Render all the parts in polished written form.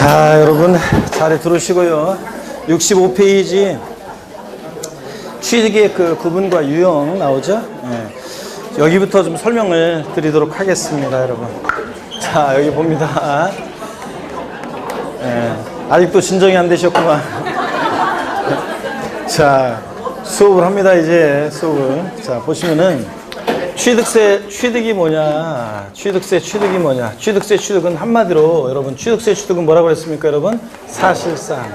자, 여러분 자리 들으시고요. 65페이지 취득의 그 구분과 유형 나오죠? 네. 여기부터 좀 설명을 드리도록 하겠습니다, 여러분. 자, 여기 봅니다. 네. 아직도 진정이 안 되셨구만. 자, 수업을 합니다, 이제 수업을. 자, 보시면은 취득이 뭐냐? 취득이 뭐냐? 취득은 한마디로 여러분 취득세 취득은 뭐라고 그랬습니까, 여러분? 사실상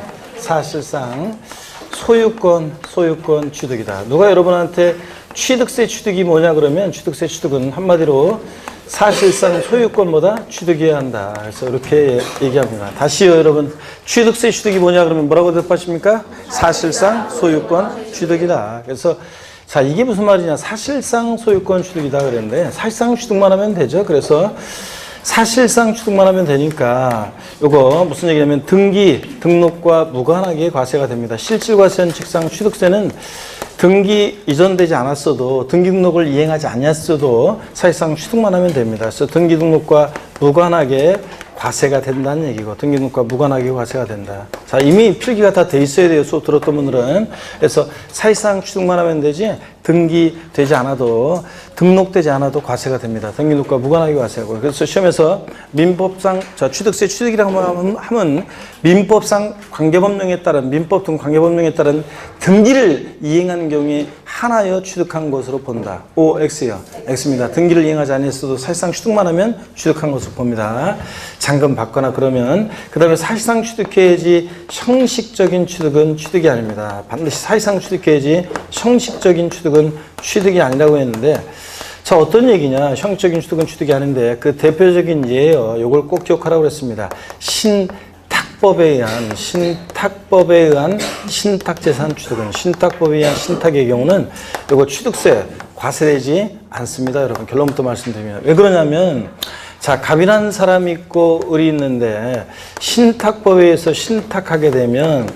소유권 취득이다. 누가 여러분한테 취득세 취득이 뭐냐 그러면 취득세 취득은 한마디로 사실상 소유권보다 취득해야 한다. 그래서 이렇게 얘기합니다. 다시요, 여러분. 취득세 취득이 뭐냐 그러면 뭐라고 대답하십니까? 사실상 소유권 취득이다. 그래서 자, 이게 무슨 말이냐? 사실상 소유권 취득이다 그랬는데 사실상 취득만 하면 되죠. 그래서 사실상 취득만 하면 되니까 요거 무슨 얘기냐면 등록과 무관하게 과세가 됩니다. 실질과세는 직상 취득세는 등기 이전되지 않았어도 등기 등록을 이행하지 않았어도 사실상 취득만 하면 됩니다. 그래서 등기 등록과 무관하게 과세가 된다는 얘기고 등기 등록과 무관하게 과세가 된다. 자, 이미 필기가 다 돼 있어야 돼요. 수업 들었던 분들은. 그래서 사실상 취득만 하면 되지 등기되지 않아도 등록되지 않아도 과세가 됩니다. 등기 등록과 무관하게 과세하고. 그래서 시험에서 민법상 자, 취득세 취득이라고 하면 민법상 관계법령에 따른 민법 등 관계법령에 따른 등기를 이행하는 경우에 하나여 취득한 것으로 본다. O, X요. X입니다. 등기를 이행하지 않았어도 사실상 취득만 하면 취득한 것으로 봅니다. 잔금 받거나 그러면 그 다음에 사실상 취득해야지 형식적인 취득은 취득이 아닙니다. 반드시 사실상 취득해야지 형식적인 취득은 취득이 아니라고 했는데 자, 어떤 얘기냐? 형식적인 취득은 취득이 아닌데 그 대표적인 예요. 요걸 꼭 기억하라고 그랬습니다. 신탁법에 의한 신탁재산 취득은 신탁법에 의한 신탁의 경우는 요거 취득세 과세되지 않습니다. 여러분 결론부터 말씀드리면 왜 그러냐면 자, 갑이라는 사람이 있고 을이 있는데 신탁법에 의해서 신탁하게 되면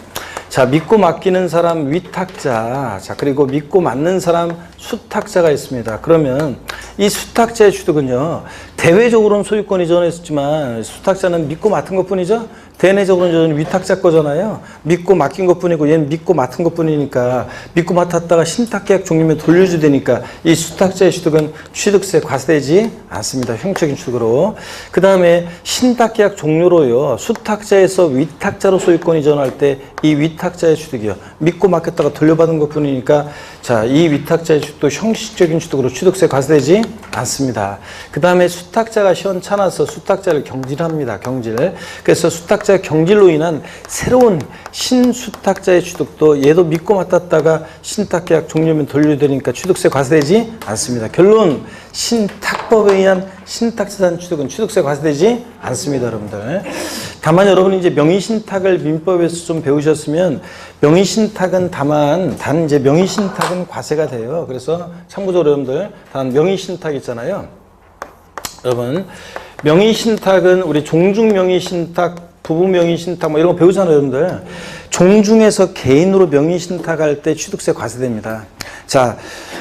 자, 믿고 맡기는 사람 위탁자, 자, 그리고 믿고 맡는 사람 수탁자가 있습니다. 그러면 이 수탁자의 취득은요, 대외적으로는 소유권 이전을 했었지만 수탁자는 믿고 맡은 것 뿐이죠? 대내적으로는 위탁자 거잖아요. 믿고 맡긴 것 뿐이고 얘는 믿고 맡은 것 뿐이니까 믿고 맡았다가 신탁계약 종료면 돌려줘야 되니까 이 수탁자의 취득은 취득세 과세되지 않습니다. 형식적인 취득으로. 그 다음에 신탁계약 종료로요. 수탁자에서 위탁자로 소유권 이전할 때 이 위탁자의 취득이요. 믿고 맡겼다가 돌려받은 것 뿐이니까 자, 이 위탁자의 취득도 형식적인 취득으로 취득세 과세되지 않습니다. 그 다음에 수탁자가 시원찮아서 수탁자를 경질합니다. 경질. 그래서 수탁자의 경질로 인한 새로운 신수탁자의 취득도 얘도 믿고 맡았다가 신탁계약 종료면 돌려야 되니까 취득세 과세되지 않습니다. 결론 신탁법에 의한 신탁재산 취득은 취득세 과세되지 않습니다, 여러분들. 다만 여러분이 이제 명의신탁을 민법에서 좀 배우셨으면 명의신탁은 단 이제 명의신탁은 과세가 돼요. 그래서 참고적으로 여러분들 단 명의신탁 있잖아요. 여러분 명의신탁은 우리 종중명의신탁 부부명의신탁 뭐 이런 거 배우잖아요, 여러분들. 종중에서 개인으로 명의신탁할 때 취득세 과세됩니다. 자,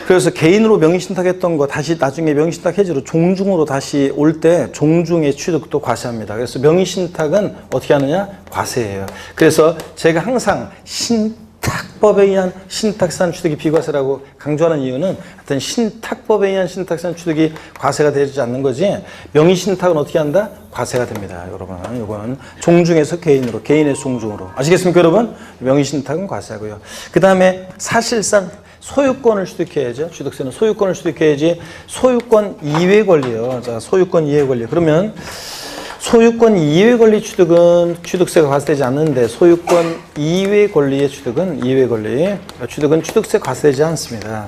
그래서 개인으로 명의신탁했던 거 다시 나중에 명의신탁 해지로 종중으로 다시 올 때 종중의 취득도 과세합니다. 그래서 명의신탁은 어떻게 하느냐? 과세예요. 그래서 제가 항상 신탁법에 의한 신탁산 취득이 비과세라고 강조하는 이유는 하여튼 신탁법에 의한 신탁산 취득이 과세가 되지 않는 거지 명의신탁은 어떻게 한다? 과세가 됩니다. 여러분 이건 종중에서 개인으로 개인에서 종중으로 아시겠습니까, 여러분? 명의신탁은 과세하고요. 그 다음에 사실상 소유권을 취득해야죠. 취득세는 소유권을 취득해야지 소유권 이외 권리요. 자, 소유권 이외 권리. 그러면 소유권 이외 권리 취득은 취득세가 과세되지 않는데 소유권 이외 권리의 취득은 취득세 과세되지 않습니다.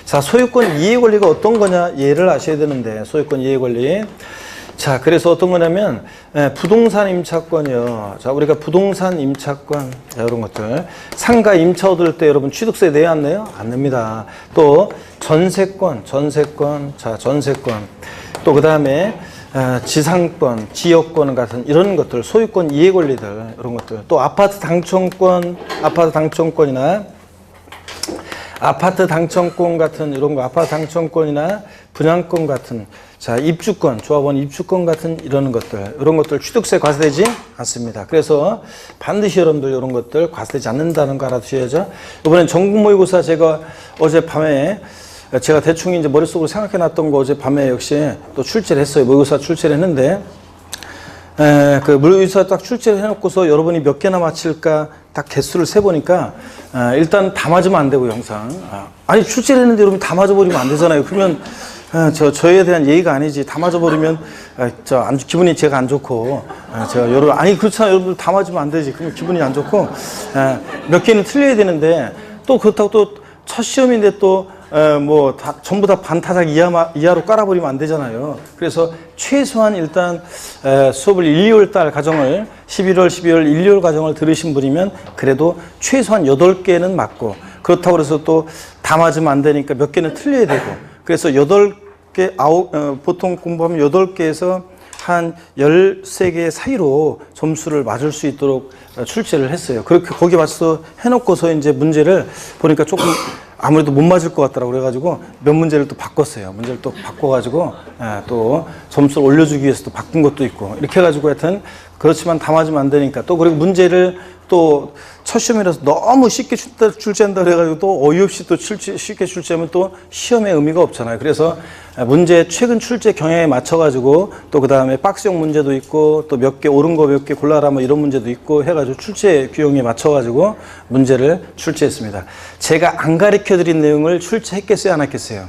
자, 소유권 이외 권리가 어떤 거냐? 얘를 아셔야 되는데 소유권 이외 권리. 자, 그래서 어떤 거냐면 부동산 임차권이요. 자, 우리가 부동산 임차권 이런 것들 상가 임차 얻을 때 여러분 취득세 내야 안 내요? 안 냅니다. 또 전세권 자, 전세권 또 그 다음에 지상권, 지역권 같은 이런 것들 소유권 이해 권리들 이런 것들 또 아파트 당첨권이나 아파트 당첨권 같은 이런 거 아파트 당첨권이나 분양권 같은, 자, 입주권, 조합원 입주권 같은 이런 것들 취득세 과세되지 않습니다. 그래서 반드시 여러분들 이런 것들 과세되지 않는다는 거 알아두셔야죠. 이번엔 전국 모의고사 제가 어젯밤에 제가 대충 이제 머릿속으로 생각해 놨던 거 어젯밤에 역시 또 출제를 했어요. 모의고사 출제를 했는데, 그 모의고사 딱 출제를 해놓고서 여러분이 몇 개나 맞힐까 딱 개수를 세보니까, 일단 다 맞으면 안 되고, 영상. 아니, 출제를 했는데 여러분 다 맞아버리면 안 되잖아요. 그러면, 저에 대한 예의가 아니지. 다 맞아버리면, 기분이 제가 안 좋고, 아니, 그렇잖아요. 여러분들 다 맞으면 안 되지. 그러면 기분이 안 좋고, 몇 개는 틀려야 되는데, 또 그렇다고 또 첫 시험인데 또, 전부 다 반타작 이하로 깔아버리면 안 되잖아요. 그래서 최소한 일단, 수업을 1, 2월 달 과정을, 11월, 12월, 1, 2월 과정을 들으신 분이면 그래도 최소한 8개는 맞고, 그렇다고 해서 또 다 맞으면 안 되니까 몇 개는 틀려야 되고, 그래서 8개, 보통 공부하면 8개에서 한 13개 사이로 점수를 맞을 수 있도록 출제를 했어요. 그렇게 거기에 맞춰서 해놓고서 이제 문제를 보니까 조금 아무래도 못 맞을 것 같더라고. 그래가지고 몇 문제를 또 바꿨어요. 문제를 또 바꿔가지고 또 점수를 올려주기 위해서 또 바꾼 것도 있고, 이렇게 해가지고 하여튼 그렇지만 다 맞으면 안 되니까 또, 그리고 문제를 또 첫 시험이라서 너무 쉽게 출제한다 그래가지고 또 어이없이 또 쉽게 출제하면 또 시험에 의미가 없잖아요. 그래서 문제 최근 출제 경향에 맞춰가지고 또 그 다음에 박스형 문제도 있고 또 몇 개 옳은 거 몇 개 골라라 뭐 이런 문제도 있고 해가지고 출제 규형에 맞춰가지고 문제를 출제했습니다. 제가 안 가르쳐 드린 내용을 출제했겠어요, 안 했겠어요?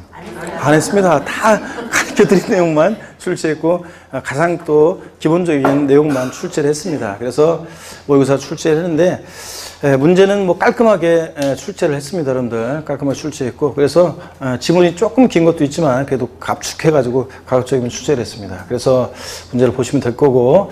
안 했습니다. 다 가르쳐 드린 내용만 출제했고 가장 또 기본적인 내용만 출제를 했습니다. 그래서 모의고사 출제를 했는데 문제는 뭐 깔끔하게 출제를 했습니다. 여러분들 깔끔하게 출제했고, 그래서 지문이 조금 긴 것도 있지만 그래도 압축해가지고 가급적이면 출제를 했습니다. 그래서 문제를 보시면 될 거고,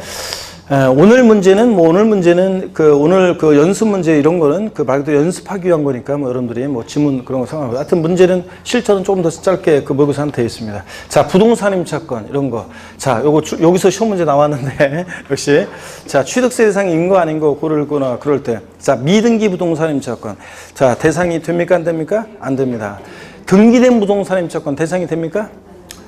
오늘 문제는 오늘 그 연습 문제 이런 거는 말 그대로 연습하기 위한 거니까 뭐 여러분들이 뭐 지문 그런 거 상관없고, 하여튼 문제는 실전은 조금 더 짧게 그 모의고사는 되어 있습니다. 자, 부동산 임차권 이런 거. 자, 여기서 시험 문제 나왔는데 역시 자, 취득세 대상인 거 아닌 거 고르거나 그럴 때, 자, 미등기 부동산 임차권. 자, 대상이 됩니까 안 됩니까? 안 됩니다. 등기된 부동산 임차권 대상이 됩니까?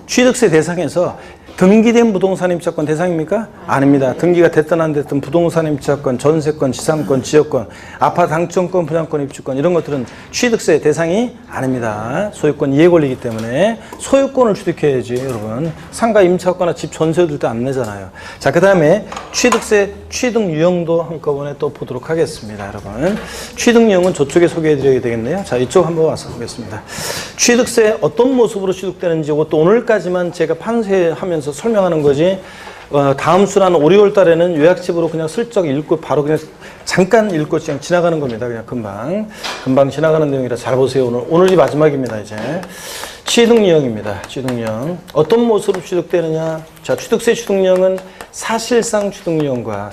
취득세 대상에서 등기된 부동산 임차권 대상입니까? 아닙니다. 등기가 됐든 안 됐든 부동산 임차권, 전세권, 지상권, 지역권, 아파트 당첨권, 분양권, 입주권 이런 것들은 취득세 대상이 아닙니다. 소유권 이해 권리이기 때문에 소유권을 취득해야지 여러분. 상가 임차권이나 집 전세 들 때 안 내잖아요. 자, 그 다음에 취득세 취득 유형도 한꺼번에 또 보도록 하겠습니다. 여러분, 취득 유형은 저쪽에 소개해 드려야 되겠네요. 자, 이쪽 한번 와서 보겠습니다. 취득세 어떤 모습으로 취득되는지 이것도 오늘까지만 제가 판세하면서 설명하는 거지, 다음 수란 5, 6월 달에는 요약집으로 그냥 슬쩍 읽고 바로 그냥 잠깐 읽고 그냥 지나가는 겁니다. 그냥 금방 지나가는 내용이라 잘 보세요. 오늘이 마지막입니다. 이제 취득 유형입니다. 취득 유형 어떤 모습으로 취득되느냐? 자, 취득세 취득 유형은 사실상 취득 유형과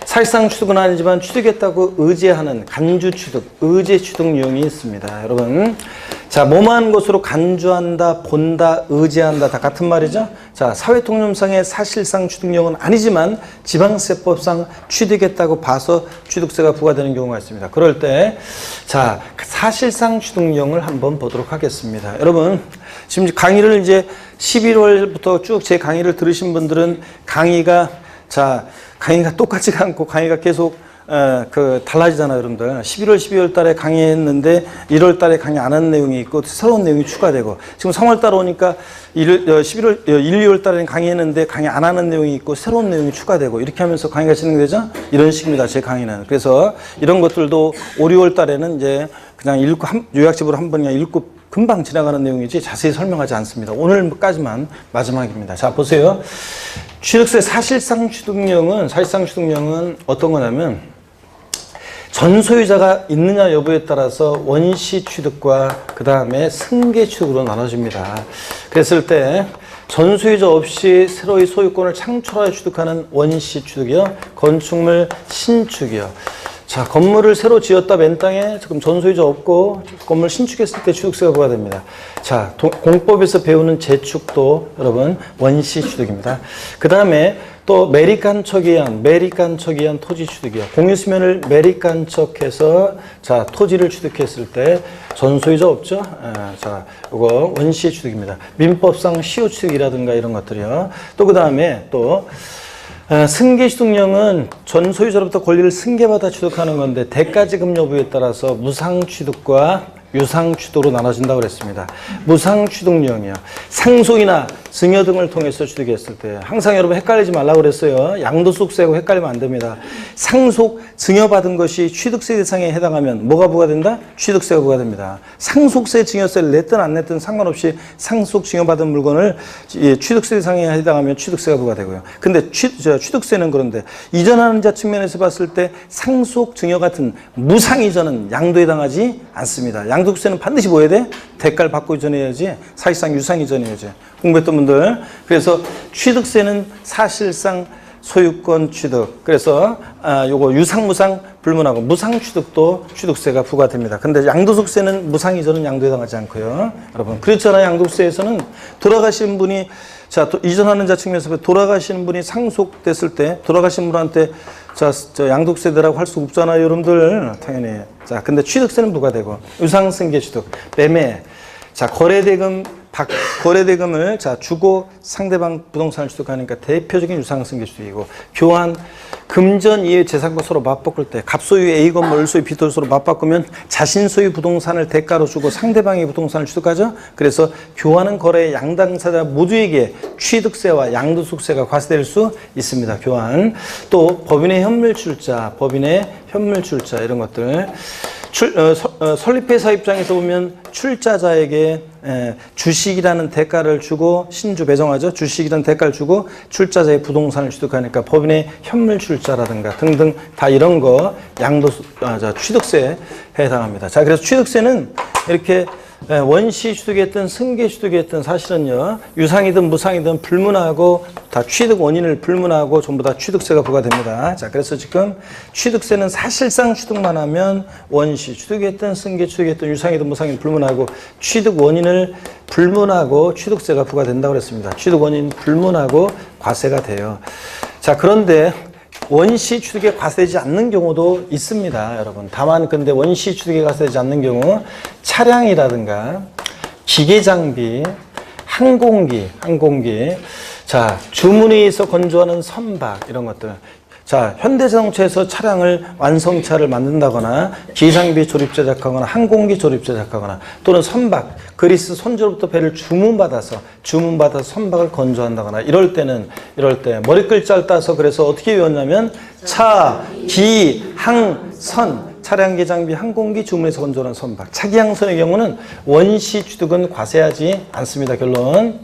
사실상 취득은 아니지만 취득했다고 의제하는 간주 취득, 의제 취득 유형이 있습니다. 여러분, 자, 뭐만 것으로 간주한다, 본다, 의제한다 다 같은 말이죠. 자, 사회통념상의 사실상 취득 유형은 아니지만 지방세법상 취득했다고 봐서 취득세가 부과되는 경우가 있습니다. 그럴 때, 자, 사실상 취득 유형을 한번 보도록 하겠습니다. 여러분, 지금 강의를 이제 11월부터 쭉 제 강의를 들으신 분들은 강의가 똑같지가 않고 강의가 계속 달라지잖아요, 여러분들. 11월, 12월 달에 강의했는데 1월 달에 강의 안 한 내용이 있고 새로운 내용이 추가되고, 지금 3월 달 오니까 1, 2월 달에는 강의했는데 강의 안 하는 내용이 있고 새로운 내용이 추가되고, 이렇게 하면서 강의가 진행되죠? 이런 식입니다, 제 강의는. 그래서 이런 것들도 5, 6월 달에는 이제 그냥 읽고 요약집으로 한 번 그냥 읽고 금방 지나가는 내용이지 자세히 설명하지 않습니다. 오늘까지만 마지막입니다. 자, 보세요. 취득세 사실상 취득령은 어떤 거냐면, 전소유자가 있느냐 여부에 따라서 원시 취득과 그 다음에 승계 취득으로 나눠집니다. 그랬을 때 전소유자 없이 새로이 소유권을 창출하여 취득하는 원시 취득이요, 건축물 신축이요. 자, 건물을 새로 지었다 맨 땅에 지금 전소유자 없고 건물 신축했을 때 취득세가 부과됩니다. 자, 공법에서 배우는 재축도 여러분 원시 취득입니다. 그 다음에 또 또 매립간척이한 토지 취득이요. 공유수면을 매립간척해서 자 토지를 취득했을 때 전소유자 없죠? 자 이거 원시 취득입니다. 민법상 시효 취득이라든가 이런 것들이요. 또 그 다음에 또 승계취득령은 전소유자로부터 권리를 승계받아 취득하는 건데 대가지급 여부에 따라서 무상취득과 유상취득으로 나눠진다고 그랬습니다. 무상취득령이요. 상속이나 증여 등을 통해서 취득했을 때 항상 여러분 헷갈리지 말라고 그랬어요. 양도소득세하고 헷갈리면 안 됩니다. 상속, 증여받은 것이 취득세 대상에 해당하면 뭐가 부과된다? 취득세가 부과됩니다. 상속세, 증여세를 냈든 안 냈든 상관없이 상속, 증여받은 물건을 취득세 대상에 해당하면 취득세가 부과되고요. 근데 취득세는 그런데 이전하는 자 측면에서 봤을 때 상속, 증여 같은 무상이전은 양도에 해당하지 않습니다. 양도세는 반드시 뭐 해야 돼? 대가를 받고 이전해야지. 사실상 유상이전해야지. 공부했던 분들. 그래서 취득세는 사실상 소유권 취득. 그래서 요거 유상무상 불문하고 무상취득도 취득세가 부과됩니다. 근데 양도소득세는 무상이전은 양도에 해당하지 않고요. 여러분 그렇잖아요. 양도세에서는 돌아가신 분이 자 이전하는 자 측면에서 돌아가시는 분이 상속됐을 때 돌아가신 분한테 저 양도세대라고 할 수 없잖아요. 여러분들 당연히. 자 근데 취득세는 부과되고 유상승계취득 매매 자 거래대금을 자 주고 상대방 부동산을 취득하니까 대표적인 유상승계취득이고 교환 금전 이외 재산과 서로 맞바꿀 때 갑소유 A 건물 을소유 B 토지로 맞바꾸면 자신 소유 부동산을 대가로 주고 상대방의 부동산을 취득하죠. 그래서 교환은 거래의 양당사자 모두에게 취득세와 양도소득세가 과세될 수 있습니다. 교환 또 법인의 현물출자 이런 것들 설립회사 입장에서 보면 출자자에게 주식이라는 대가를 주고 신주 배정하죠. 주식이라는 대가를 주고 출자자의 부동산을 취득하니까 법인의 현물 출자라든가 등등 다 이런 거 취득세에 해당합니다. 자, 그래서 취득세는 이렇게 원시 취득이든 승계 취득이든 사실은요 유상이든 무상이든 불문하고 다 취득 원인을 불문하고 전부 다 취득세가 부과됩니다. 자 그래서 지금 취득세는 사실상 취득만 하면 원시 취득이든 승계 취득이든 유상이든 무상이든 불문하고 취득 원인을 불문하고 취득세가 부과된다고 그랬습니다. 취득 원인 불문하고 과세가 돼요. 자 그런데 원시 취득에 과세되지 않는 경우도 있습니다, 여러분. 다만 근데 원시 취득에 과세되지 않는 경우 차량이라든가 기계장비, 항공기, 자 주문에 의해서 건조하는 선박 이런 것들. 자, 현대자동차에서 차량을 완성차를 만든다거나 기장비 조립 제작하거나 항공기 조립 제작하거나 또는 선박, 그리스 선조로부터 배를 주문받아서 선박을 건조한다거나 이럴 때 머리글자를 따서 그래서 어떻게 외웠냐면 차, 기, 항, 선 차량, 기장비, 항공기 주문에서 건조하는 선박. 차기항선의 경우는 원시 취득은 과세하지 않습니다. 결론.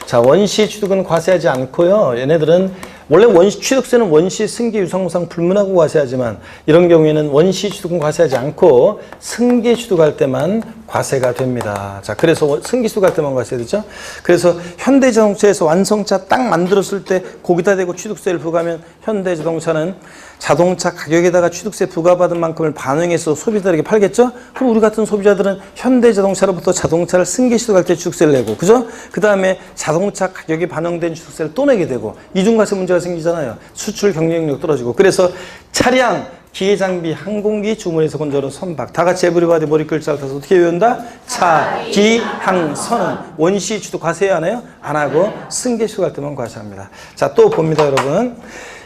자, 원시 취득은 과세하지 않고요. 얘네들은 원래 원시 취득세는 원시 승계 유상무상 불문하고 과세하지만 이런 경우에는 원시 취득은 과세하지 않고 승계 취득할 때만 과세가 됩니다. 자, 그래서 승계 취득할 때만 과세되죠. 그래서 현대자동차에서 완성차 딱 만들었을 때 거기다 대고 취득세를 부과하면 현대자동차는 자동차 가격에다가 취득세 부과받은 만큼을 반영해서 소비자들에게 팔겠죠? 그럼 우리 같은 소비자들은 현대자동차로부터 자동차를 승계 취득할 때 취득세를 내고, 그죠? 그 다음에 자동차 가격에 반영된 취득세를 또 내게 되고, 이중과세 문제가 생기잖아요. 수출 경쟁력 떨어지고. 그래서 차량, 기계장비, 항공기, 주문에서 건조하는 선박 다 같이 에브리바디 머리글자를 타서 어떻게 외운다? 차, 기, 항, 선은 원시 취득 과세해야 하나요? 안 하고 승계 취득할 때만 과세합니다. 자, 또 봅니다, 여러분.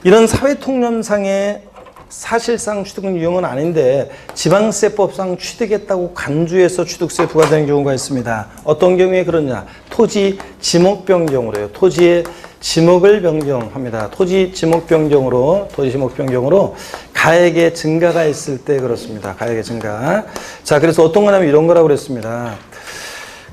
이런 사회통념상의 사실상 취득은 유형은 아닌데 지방세법상 취득했다고 간주해서 취득세 부과되는 경우가 있습니다. 어떤 경우에 그러냐? 토지 지목 변경으로요. 토지의 지목을 변경합니다. 토지 지목 변경으로 가액의 증가가 있을 때 그렇습니다. 가액의 증가. 자, 그래서 어떤 거냐면 이런 거라고 그랬습니다.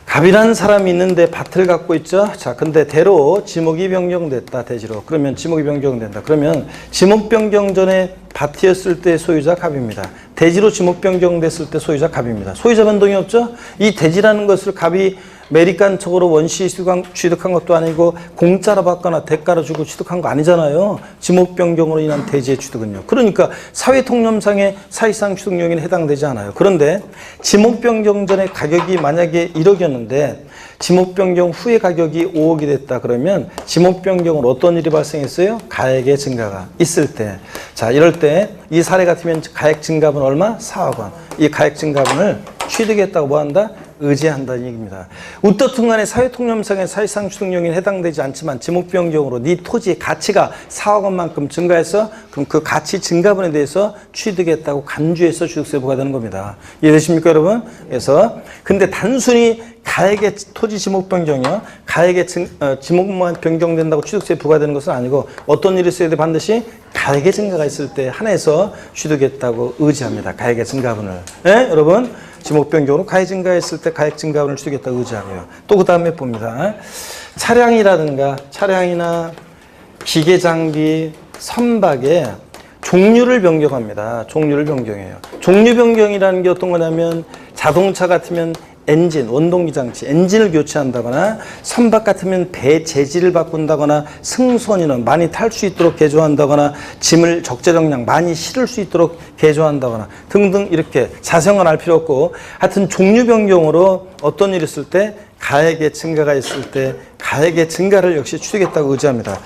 갑이라는 사람이 있는데 밭을 갖고 있죠. 자, 근데 대로 지목이 변경됐다, 대지로. 그러면 지목이 변경된다. 그러면 지목 변경 전에 밭이었을 때 소유자 갑입니다. 대지로 지목 변경됐을 때 소유자 갑입니다. 소유자 변동이 없죠? 이 대지라는 것을 갑이 매립간척으로 원시 취득한 것도 아니고 공짜로 받거나 대가로 주고 취득한 거 아니잖아요. 지목 변경으로 인한 대지의 취득은요. 그러니까 사회통념상의 사실상 취득 용인에 해당되지 않아요. 그런데 지목 변경 전에 가격이 만약에 1억이었는데 지목 변경 후에 가격이 5억이 됐다 그러면 지목 변경으로 어떤 일이 발생했어요? 가액의 증가가 있을 때. 자, 이럴 때 이 사례 같으면 가액 증가분 얼마? 4억 원. 이 가액 증가분을 취득했다고 뭐 한다? 의지한다는 얘기입니다. 어떻든 간에 사회통념상의 사실상 취득 용인에 해당되지 않지만 지목 변경으로 네 토지의 가치가 4억 원만큼 증가해서 그럼 그 가치 증가분에 대해서 취득했다고 간주해서 취득세 부과되는 겁니다. 이해되십니까, 여러분? 그래서 근데 단순히 가액의 토지 지목 변경이요. 가액의 지목만 변경된다고 취득세 부과되는 것은 아니고 어떤 일이 있어야 돼? 반드시 가액의 증가가 있을 때 한해서 취득했다고 의지합니다. 가액의 증가분을. 예? 여러분? 지목 변경으로 가액 증가했을 때 가액 증가분을 취득했다고 의지하고요. 또 그 다음에 봅니다. 차량이나 기계 장비, 선박의 종류를 변경합니다. 종류를 변경해요. 종류 변경이라는 게 어떤 거냐면 자동차 같으면 엔진, 원동기 장치, 엔진을 교체한다거나 선박 같으면 배 재질을 바꾼다거나 승선인원 많이 탈 수 있도록 개조한다거나 짐을 적재적량 많이 실을 수 있도록 개조한다거나 등등 이렇게 자세한 건 알 필요 없고 하여튼 종류 변경으로 어떤 일이 있을 때 가액의 증가가 있을 때 가액의 증가를 역시 취득했다고 의지합니다.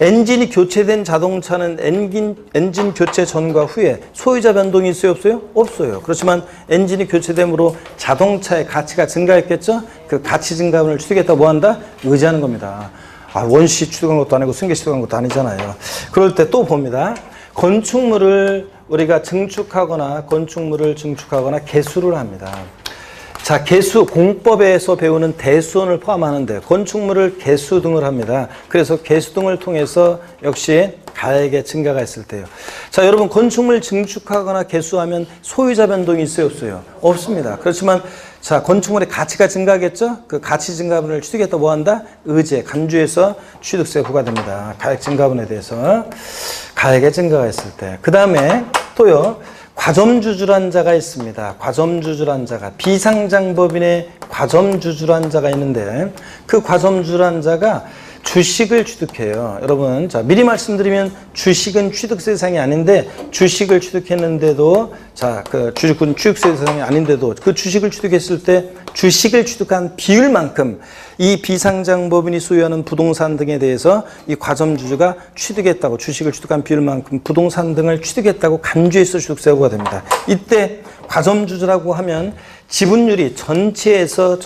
엔진이 교체된 자동차는 엔진 교체 전과 후에 소유자 변동이 있어요? 없어요? 없어요. 그렇지만 엔진이 교체됨으로 자동차의 가치가 증가했겠죠? 그 가치 증가분을 취득했다고 뭐 한다? 의지하는 겁니다. 원시 취득한 것도 아니고 승계 취득한 것도 아니잖아요. 그럴 때 또 봅니다. 건축물을 우리가 증축하거나 개수를 합니다. 자, 개수, 공법에서 배우는 대수원을 포함하는데 건축물을 개수 등을 합니다. 그래서 개수 등을 통해서 역시 가액의 증가가 있을 때요. 자, 여러분 건축물 증축하거나 개수하면 소유자 변동이 있어요? 없어요? 없습니다. 그렇지만 자, 건축물의 가치가 증가하겠죠? 그 가치 증가분을 취득했다 뭐 한다? 의제, 간주해서 취득세 부과됩니다. 가액 증가분에 대해서 가액의 증가가 있을 때. 그 다음에 또요. 과점주주란 자가 있습니다. 과점주주란 자가 비상장법인의 과점주주란 자가 있는데 그 과점주주란 자가 주식을 취득해요. 여러분, 자, 미리 말씀드리면 주식은 취득세 대상이 아닌데 주식을 취득했는데도 자, 그 주식은 취득세 대상이 아닌데도 그 주식을 취득했을 때 주식을 취득한 비율만큼 이 비상장법인이 소유하는 부동산 등에 대해서 이 과점주주가 취득했다고 주식을 취득한 비율만큼 부동산 등을 취득했다고 간주해서 취득세 부과됩니다. 이때 과점주주라고 하면 지분율이 전체에서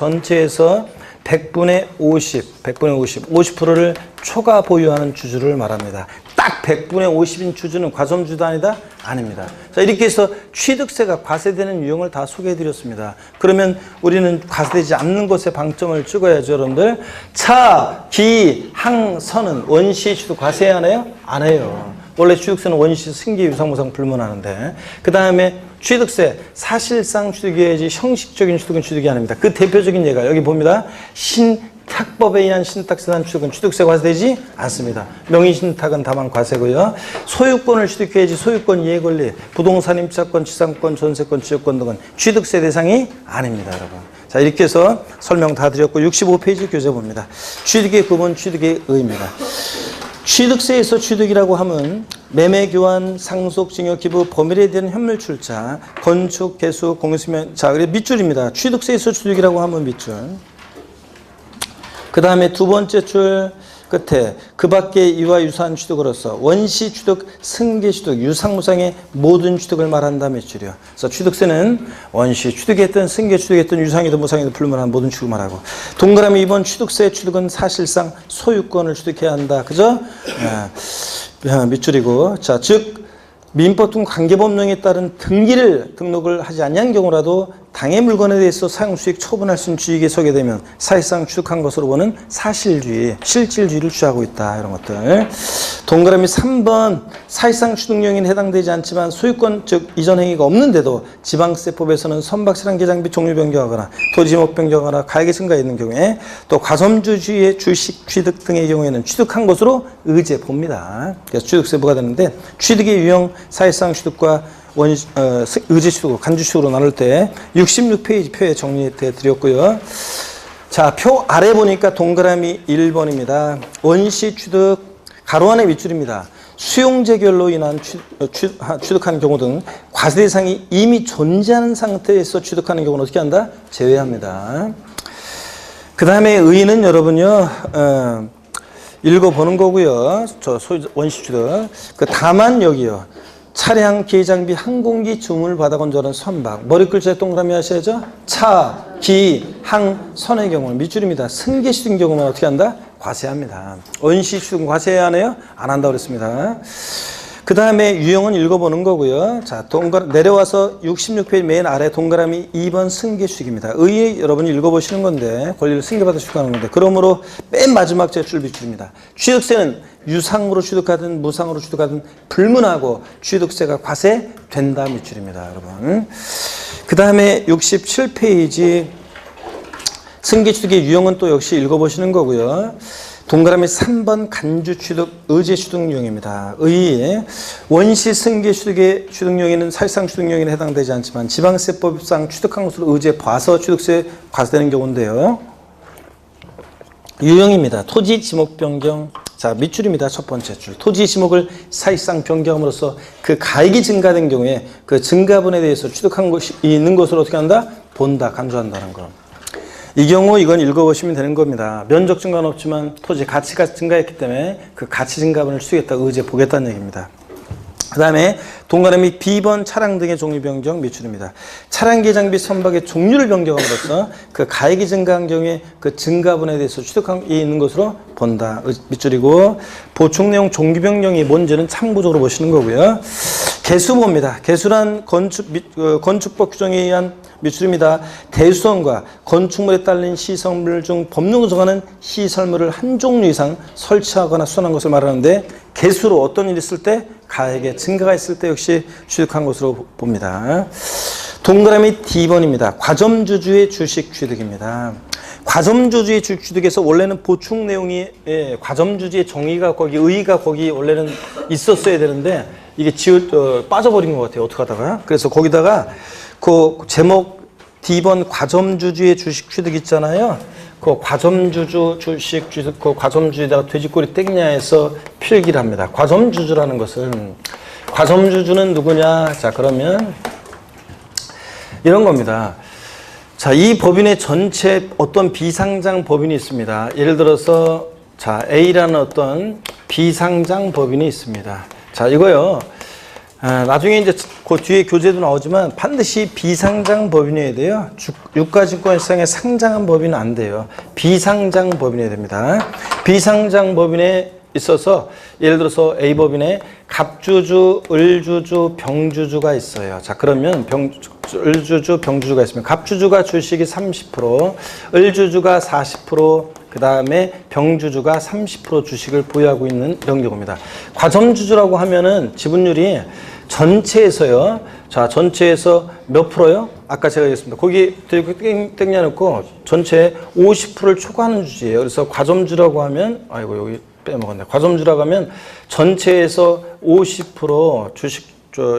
100분의 50%를 초과 보유하는 주주를 말합니다. 딱 100분의 50인 주주는 과점주주도 아니다? 아닙니다. 자, 이렇게 해서 취득세가 과세되는 유형을 다 소개해드렸습니다. 그러면 우리는 과세되지 않는 것에 방점을 찍어야죠, 여러분들. 차, 기, 항, 선은 원시 취득 과세해야 하나요? 안 해요. 원래 취득세는 원시, 승계, 유상무상 불문하는데 그 다음에 취득세, 사실상 취득이어야지 형식적인 취득은 취득이 아닙니다. 그 대표적인 예가 여기 봅니다. 신탁법에 의한 신탁세단 취득은 취득세 과세되지 않습니다. 명의신탁은 다만 과세고요. 소유권을 취득해야지 소유권 이해권리, 부동산 임차권, 지상권, 전세권, 지역권 등은 취득세 대상이 아닙니다, 여러분. 자, 이렇게 해서 설명 다 드렸고 65페이지 교재 봅니다. 취득의 구분, 취득의 의의입니다. 취득세에서 취득이라고 하면 매매, 교환, 상속, 증여, 기부, 범일에 대한 현물 출자, 건축, 개수, 공유수면. 자, 그래 밑줄입니다. 취득세에서 취득이라고 하면 밑줄. 그 다음에 두 번째 줄 끝에 그 밖의 이와 유사한 취득으로서 원시 취득, 승계 취득, 유상무상의 모든 취득을 말한다 밑줄이요. 그래서 취득세는 원시 취득했든 승계 취득했든 유상이든 무상이든 불문한 모든 취득을 말하고 동그라미 2번 취득세 취득은 사실상 소유권을 취득해야 한다. 그죠? 밑줄이고 자, 즉 민법 등 관계법령에 따른 등록을 하지 아니한 경우라도 당의 물건에 대해서 사용수익 처분할 수 있는 주익에 서게 되면 사실상 취득한 것으로 보는 사실주의, 실질주의를 취하고 있다. 이런 것들. 동그라미 3번 사실상 취득용인에 해당되지 않지만 소유권 즉 이전 행위가 없는데도 지방세법에서는 선박차량 개장비 종류 변경하거나 토지목 변경하거나 가액의 증가가 있는 경우에 또 과점주주의 주식 취득 등의 경우에는 취득한 것으로 의제 봅니다. 그래서 취득세 부과되는데 취득의 유형 사실상 취득과 의제 취득으로 간주 취득으로 나눌 때 66페이지 표에 정리해 드렸고요. 자, 표 아래 보니까 동그라미 1번입니다. 원시 취득 가로 안의 밑줄입니다. 수용재결로 인한 취득하는 경우 등 과세 대상이 이미 존재하는 상태에서 취득하는 경우는 어떻게 한다? 제외합니다. 그 다음에 의의는 여러분요, 읽어보는 거고요. 저 원시 취득. 다만 여기요. 차량, 기장비, 항공기 주문을 받아 건조하는 선박. 머리 글자에 동그라미 하셔야죠. 차, 기, 항, 선의 경우는 밑줄입니다. 승계 취득인 경우만 어떻게 한다? 과세합니다. 원시 취득은 과세해야 하네요? 안 한다고 그랬습니다. 그 다음에 유형은 읽어보는 거고요. 자, 내려와서 66페이지 맨 아래 동그라미 2번 승계 취득입니다. 의의 여러분이 읽어보시는 건데, 권리를 승계받아 취득하는 건데, 그러므로 맨 마지막 제출 밑줄입니다. 취득세는 유상으로 취득하든 무상으로 취득하든 불문하고 취득세가 과세된다 밑줄입니다, 여러분. 그 다음에 67페이지 승계 취득의 유형은 또 역시 읽어보시는 거고요. 동그라미 3번 간주 취득, 의제 취득용입니다. 원시 승계 취득의 취득용에는 사실상 취득용에는 해당되지 않지만 지방세법상 취득한 것으로 의제 봐서 취득세 과세되는 경우인데요. 유형입니다. 토지 지목 변경. 자, 밑줄입니다. 첫 번째 줄. 토지 지목을 사실상 변경함으로써 그 가액이 증가된 경우에 그 증가분에 대해서 취득한 것이 있는 것으로 어떻게 한다? 본다, 간주한다는 거. 이 경우 이건 읽어보시면 되는 겁니다. 면적 증가는 없지만 토지 가치가 증가했기 때문에 그 가치 증가분을 취득했다, 의제 보겠다는 얘기입니다. 그 다음에 동그라미 B번 차량 등의 종류 변경 밑줄입니다. 차량 기장비 선박의 종류를 변경함으로써 그 가액이 증가한 경우에 그 증가분에 대해서 취득한 게 있는 것으로 본다, 밑줄이고, 보충 내용 종류 변경이 뭔지는 참고적으로 보시는 거고요. 개수보입니다. 개수란 건축법 규정에 의한 밑줄입니다. 대수원과 건축물에 딸린 시설물 중 법령으로 정하는 시설물을 한 종류 이상 설치하거나 수선한 것을 말하는데, 개수로 어떤 일이 있을 때, 가액의 증가가 있을 때 역시 취득한 것으로 봅니다. 동그라미 D번입니다. 과점주주의 주식 취득입니다. 과점주주의 주식 취득에서 원래는 보충 내용이, 과점주주의 정의가 거기, 의의가 거기 원래는 있었어야 되는데 이게 빠져버린 것 같아요. 어떻게 하다가. 그래서 거기다가 그 제목 D번 과점주주의 주식 취득 있잖아요. 그 과점주주 주식 취득, 그 과점주주에다가 돼지꼬리 땡냐에서 필기를 합니다. 과점주주라는 것은, 과점주주는 누구냐? 자, 그러면 이런 겁니다. 자, 이 법인의 전체 어떤 비상장 법인이 있습니다. 예를 들어서, 자, A라는 어떤 비상장 법인이 있습니다. 자, 이거요. 나중에 이제 그 뒤에 교재도 나오지만 반드시 비상장 법인이어야 돼요. 유가증권시장에 상장한 법인은 안 돼요. 비상장 법인이어야 됩니다. 비상장 법인에 있어서 예를 들어서 A법인에 갑주주, 을주주, 병주주가 있어요. 자, 그러면 을주주, 병주주가 있으면 갑주주가 주식이 30%, 을주주가 40%, 그 다음에 병주주가 30% 주식을 보유하고 있는 이런 경우입니다. 과점주주라고 하면은 지분율이 전체에서요. 자, 전체에서 몇 프로요? 아까 제가 얘기했습니다. 거기 땡겨놓고 전체 50%를 초과하는 주주예요. 그래서 과점주라고 하면, 아이고, 여기 빼먹었네. 과점주라고 하면 전체에서 50% 주식,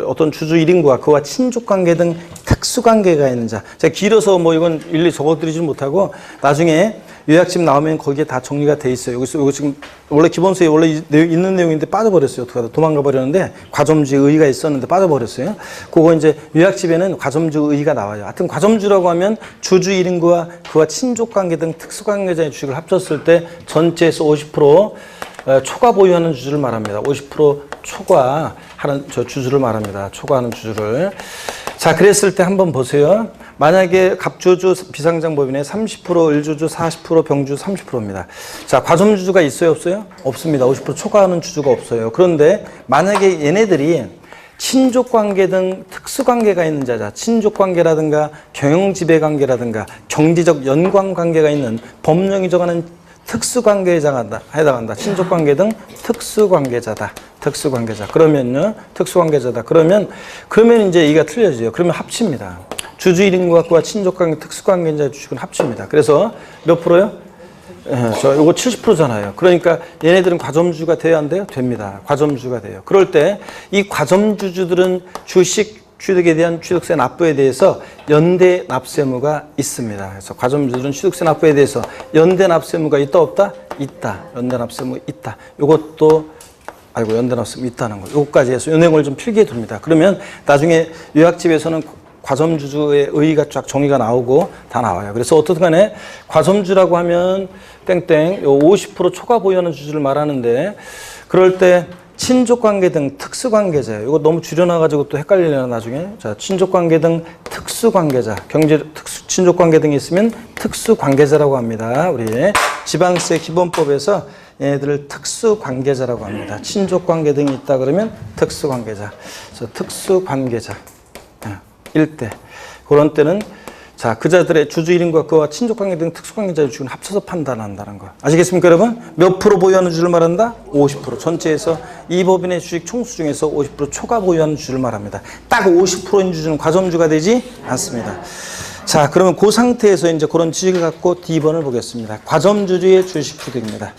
어떤 주주 1인과 그와 친족관계 등 특수관계가 있는 자. 제가 길어서 뭐 이건 일일이 적어드리지 못하고 나중에 요약집 나오면 거기에 다 정리가 돼 있어요. 여기서 이거 지금 원래 기본서에 원래 있는 내용인데 빠져버렸어요. 어떻게 하다 도망가 버렸는데 과점주 의의가 있었는데 빠져버렸어요. 그거 이제 요약집에는 과점주 의의가 나와요. 하여튼 과점주라고 하면 주주 1인과 그와 친족관계 등 특수관계자의 주식을 합쳤을 때 전체에서 50% 초과 보유하는 주주를 말합니다. 50% 초과하는 저 주주를 말합니다. 초과하는 주주를. 자, 그랬을 때 한번 보세요. 만약에 갑주주 비상장 법인에 30%, 을주주 40%, 병주주 30%입니다. 자, 과점주주가 있어요, 없어요? 없습니다. 50% 초과하는 주주가 없어요. 그런데 만약에 얘네들이 친족관계 등 특수관계가 있는 자자, 친족관계라든가 경영지배관계라든가 경제적 연관관계가 있는 법령이 정하는 특수관계에 해당한다. 친족관계 등 특수관계자다. 특수관계자. 그러면요, 특수관계자다. 그러면 이제 이가 틀려져요. 그러면 합칩니다. 주주 1인과 그와 친족관계, 특수관계자의 주식은 합칩니다. 그래서 몇 프로요? 이거 70%잖아요. 그러니까 얘네들은 과점주가 돼야 안 돼요? 됩니다. 과점주가 돼요. 그럴 때 이 과점주주들은 주식 취득에 대한 취득세 납부에 대해서 연대 납세무가 있습니다. 그래서 과점주들은 취득세 납부에 대해서 연대 납세무가 있다 없다? 있다. 연대 납세무 있다. 요것도 연대 납세무 있다는 거. 요것까지 해서 요 내용을 좀 필기해 둡니다. 그러면 나중에 요약집에서는 과점주의 의의가 쫙 정의가 나오고 다 나와요. 그래서 어떻든 간에 과점주라고 하면 땡땡 요 50% 초과 보유하는 주주를 말하는데 그럴 때 친족관계 등 특수관계자 이거 너무 줄여놔가지고 또 헷갈리려나 나중에. 자, 친족관계 등 특수관계자 친족관계 등이 있으면 특수관계자라고 합니다. 우리 지방세 기본법에서 얘네들을 특수관계자라고 합니다. 친족관계 등이 있다 그러면 특수관계자. 그래서 특수관계자 일대 그런 때는 자, 그자들의 주주 이름과 그와 친족관계 등 특수관계자의 주식을 합쳐서 판단한다는 거. 아시겠습니까, 여러분? 몇 프로 보유하는 주주를 말한다? 50%. 전체에서 이 법인의 주식 총수 중에서 50% 초과 보유하는 주주를 말합니다. 딱 50%인 주주는 과점주가 되지 않습니다. 자, 그러면 그 상태에서 이제 그런 지식을 갖고 D번을 보겠습니다. 과점주주의 주식 취득입니다.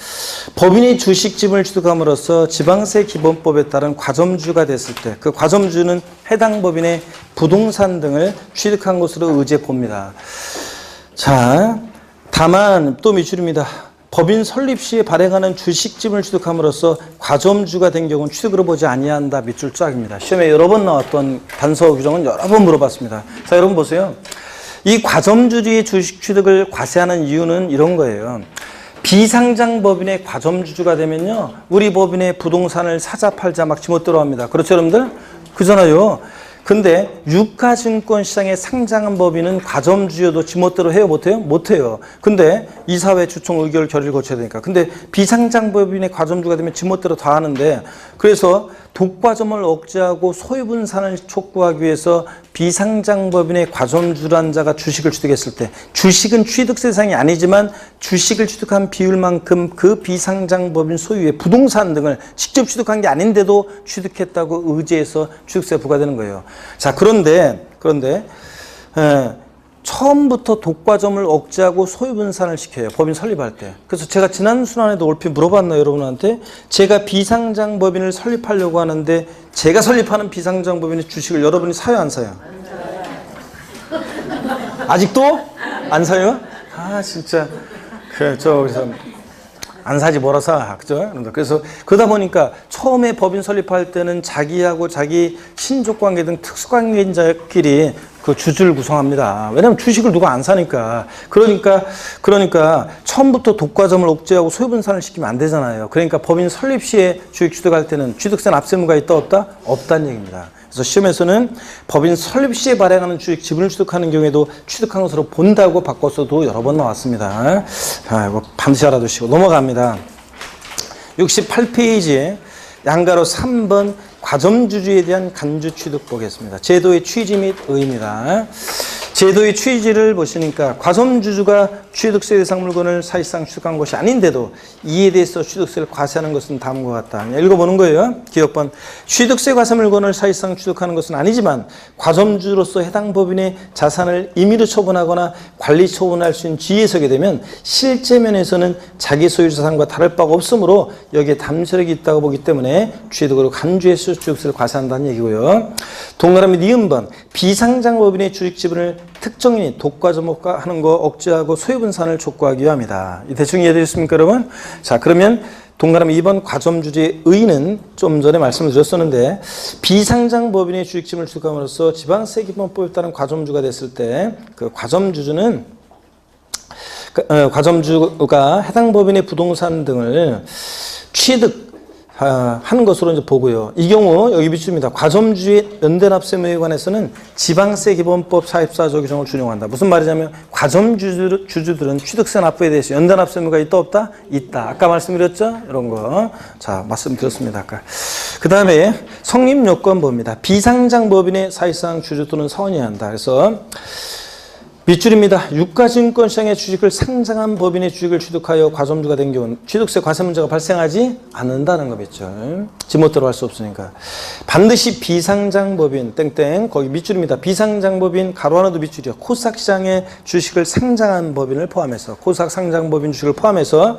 법인이 주식지분을 취득함으로써 지방세 기본법에 따른 과점주가 됐을 때 그 과점주는 해당 법인의 부동산 등을 취득한 것으로 의제 봅니다. 자, 다만 또 밑줄입니다. 법인 설립 시에 발행하는 주식지분을 취득함으로써 과점주가 된 경우는 취득으로 보지 아니한다. 밑줄 쫙입니다. 시험에 여러 번 나왔던 단서 규정은 여러 번 물어봤습니다. 자, 여러분 보세요. 이 과점주주의 주식 취득을 과세하는 이유는 이런 거예요. 비상장 법인의 과점주주가 되면요, 우리 법인의 부동산을 사자 팔자 막 지멋대로 합니다. 그렇죠, 여러분들? 그잖아요. 근데 유가증권 시장에 상장한 법인은 과점주여도 지멋대로 해요, 못해요? 못해요. 근데 이사회 주총 의결 결의를 거쳐야 되니까. 근데 비상장 법인의 과점주가 되면 지멋대로 다 하는데, 그래서 독과점을 억제하고 소유분산을 촉구하기 위해서 비상장 법인의 과점주란 자가 주식을 취득했을 때, 주식은 취득세 대상이 아니지만 주식을 취득한 비율만큼 그 비상장 법인 소유의 부동산 등을 직접 취득한 게 아닌데도 취득했다고 의제해서 취득세 부과되는 거예요. 자, 그런데 처음부터 독과점을 억제하고 소유분산을 시켜요. 법인 설립할 때. 그래서 제가 지난 순환에도 얼핏 물어봤나요, 여러분한테? 제가 비상장 법인을 설립하려고 하는데 제가 설립하는 비상장 법인의 주식을 여러분이 사요, 안 사요? 아직도? 안 사요? 아, 진짜. 그래서 안 사지 뭐라 사. 그죠? 그래서 그러다 보니까 처음에 법인 설립할 때는 자기하고 자기 친족관계 등 특수관계자끼리 그 주주를 구성합니다. 왜냐면 주식을 누가 안 사니까. 그러니까 처음부터 독과점을 억제하고 소유분산을 시키면 안 되잖아요. 그러니까 법인 설립 시에 주식 취득할 때는 취득세 납세무가 있다 없다? 없다는 얘기입니다. 그래서 시험에서는 법인 설립 시에 발행하는 주식 지분을 취득하는 경우에도 취득한 것으로 본다고 바꿔서도 여러 번 나왔습니다. 뭐 반드시 알아두시고 넘어갑니다. 68페이지에 양가로 3번 과점주주에 대한 간주 취득 보겠습니다. 제도의 취지 및 의미입니다. 제도의 취지를 보시니까 과점주주가 취득세 대상 물건을 사실상 취득한 것이 아닌데도 이에 대해서 취득세를 과세하는 것은 다음과 같다. 읽어보는 거예요. 기억번. 취득세 과세 물건을 사실상 취득하는 것은 아니지만 과점주로서 해당 법인의 자산을 임의로 처분하거나 관리 처분할 수 있는 지위에 서게 되면 실제 면에서는 자기 소유 자산과 다를 바가 없으므로 여기에 담세력이 있다고 보기 때문에 취득으로 간주해서 취득세를 과세한다는 얘기고요. 동그라미 니은번. 비상장 법인의 주식 지분을 특정인이 독과점하는 거 억제하고 소유분산을 촉구하기 위함이다. 대충 이해되셨습니까, 여러분? 자, 그러면 동그라미 2번 과점주주의 의의는 좀 전에 말씀을 드렸었는데, 비상장 법인의 주식 지분을 취득함으로써 지방세 기본법에 따른 과점주가 됐을 때 그 과점주가 해당 법인의 부동산 등을 취득한 것으로 이제 보고요. 이 경우 여기 비춥니다. 과점주의 연대납세무에 관해서는 지방세 기본법 44조 규정을 준용한다. 무슨 말이냐면 과점주주들은 취득세 납부에 대해서 연대납세무가 있다 없다? 있다. 아까 말씀드렸죠? 이런 거. 자, 말씀드렸습니다. 아까. 그 다음에 성립요건 봅니다. 비상장 법인의 사실상 주주 또는 사원이어야 한다. 그래서 밑줄입니다. 유가증권시장의 주식을 상장한 법인의 주식을 취득하여 과점주가 된 경우는 취득세 과세 문제가 발생하지 않는다는 거 밑줄. 지멋대로 할 수 없으니까. 반드시 비상장 법인 땡땡 거기 밑줄입니다. 비상장 법인 가로 하나도 밑줄이요. 코스닥 시장의 주식을 상장한 법인을 포함해서 코스닥 상장 법인 주식을 포함해서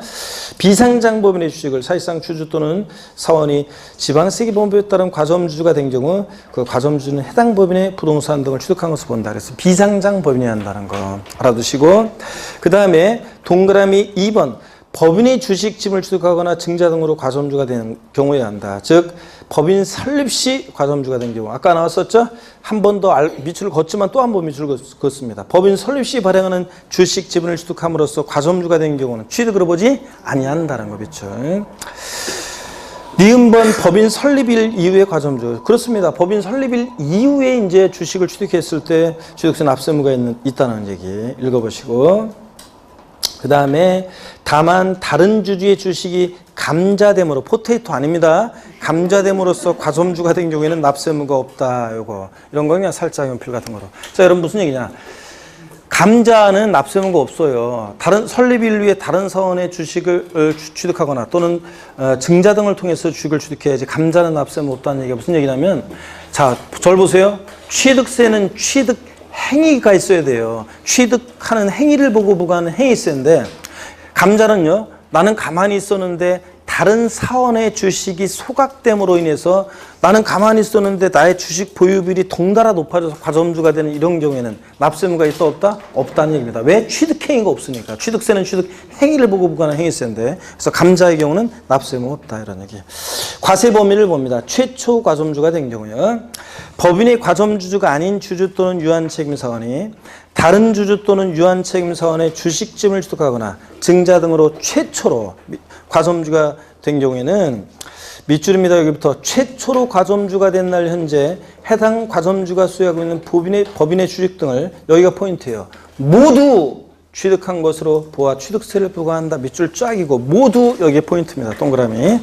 비상장 법인의 주식을 사실상 주주 또는 사원이 지방세계본부에 따른 과점주가 된 경우 그 과점주는 해당 법인의 부동산 등을 취득한 것을 본다. 그래서 비상장 법인이 한다. 거 알아두시고 그 다음에 동그라미 2번 법인의 주식짐을 취득하거나 증자 등으로 과점주가 되는 경우에 한다. 즉 법인 설립 시 과점주가 된 경우 아까 나왔었죠? 한 번 더 밑줄을 걷지만 또 한 번 밑줄을 걷습니다. 법인 설립 시 발행하는 주식 지분을 취득함으로써 과점주가 된 경우는 취득으로 보지 아니한다는 거 밑줄. 니은번 법인 설립일 이후에 과점주. 그렇습니다. 법인 설립일 이후에 이제 주식을 취득했을 때 취득세 납세무가 있다는 얘기 읽어보시고. 그 다음에 다만 다른 주주의 주식이 감자됨으로 포테이토 아닙니다. 감자됨으로써 과점주가 된 경우에는 납세무가 없다. 요거 이런 거 그냥 살짝 연필 같은 거로. 자, 여러분 무슨 얘기냐? 감자는 납세무가 없어요. 다른 설립일 위에 다른 사원의 주식을 취득하거나 또는 증자 등을 통해서 주식을 취득해야지 감자는 납세무 없다는 얘기가 무슨 얘기냐면 자, 절 보세요. 취득세는 취득 행위가 있어야 돼요. 취득하는 행위를 보고 부과하는 행위세인데 감자는요. 나는 가만히 있었는데 다른 사원의 주식이 소각됨으로 인해서 나는 가만히 있었는데 나의 주식 보유비율이 덩달아 높아져서 과점주가 되는 이런 경우에는 납세무가 있다 없다? 없다는 얘기입니다. 왜? 취득행위가 없으니까. 취득세는 취득행위를 보고 부과하는 행위세인데 그래서 감자의 경우는 납세무 없다 이런 얘기. 과세 범위를 봅니다. 최초 과점주가 된 경우요. 법인의 과점주주가 아닌 주주 또는 유한책임사원이 다른 주주 또는 유한책임사원의 주식짐을 취득하거나 증자 등으로 최초로 과점주가 된 경우에는 밑줄입니다. 여기부터 최초로 과점주가 된 날 현재 해당 과점주가 소유하고 있는 법인의 주식 등을 여기가 포인트예요. 모두 취득한 것으로 보아 취득세를 부과한다. 밑줄 쫙이고 모두 여기 포인트입니다. 동그라미.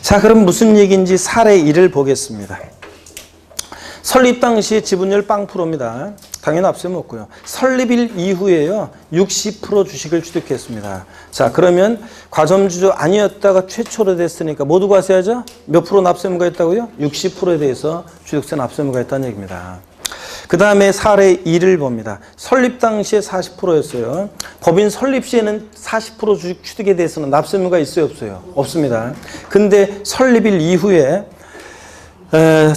자, 그럼 무슨 얘기인지 사례 1을 보겠습니다. 설립 당시 지분율 0%입니다. 당연히 납세무 없고요. 설립일 이후에요. 60% 주식을 취득했습니다. 자, 그러면 과점주주 아니었다가 최초로 됐으니까 모두 과세하죠? 몇 프로 납세무가 있다고요? 60%에 대해서 취득세 납세무가 있다는 얘기입니다. 그 다음에 사례 2를 봅니다. 설립 당시에 40%였어요. 법인 설립 시에는 40% 주식 취득에 대해서는 납세무가 있어요? 없어요? 없습니다. 근데 설립일 이후에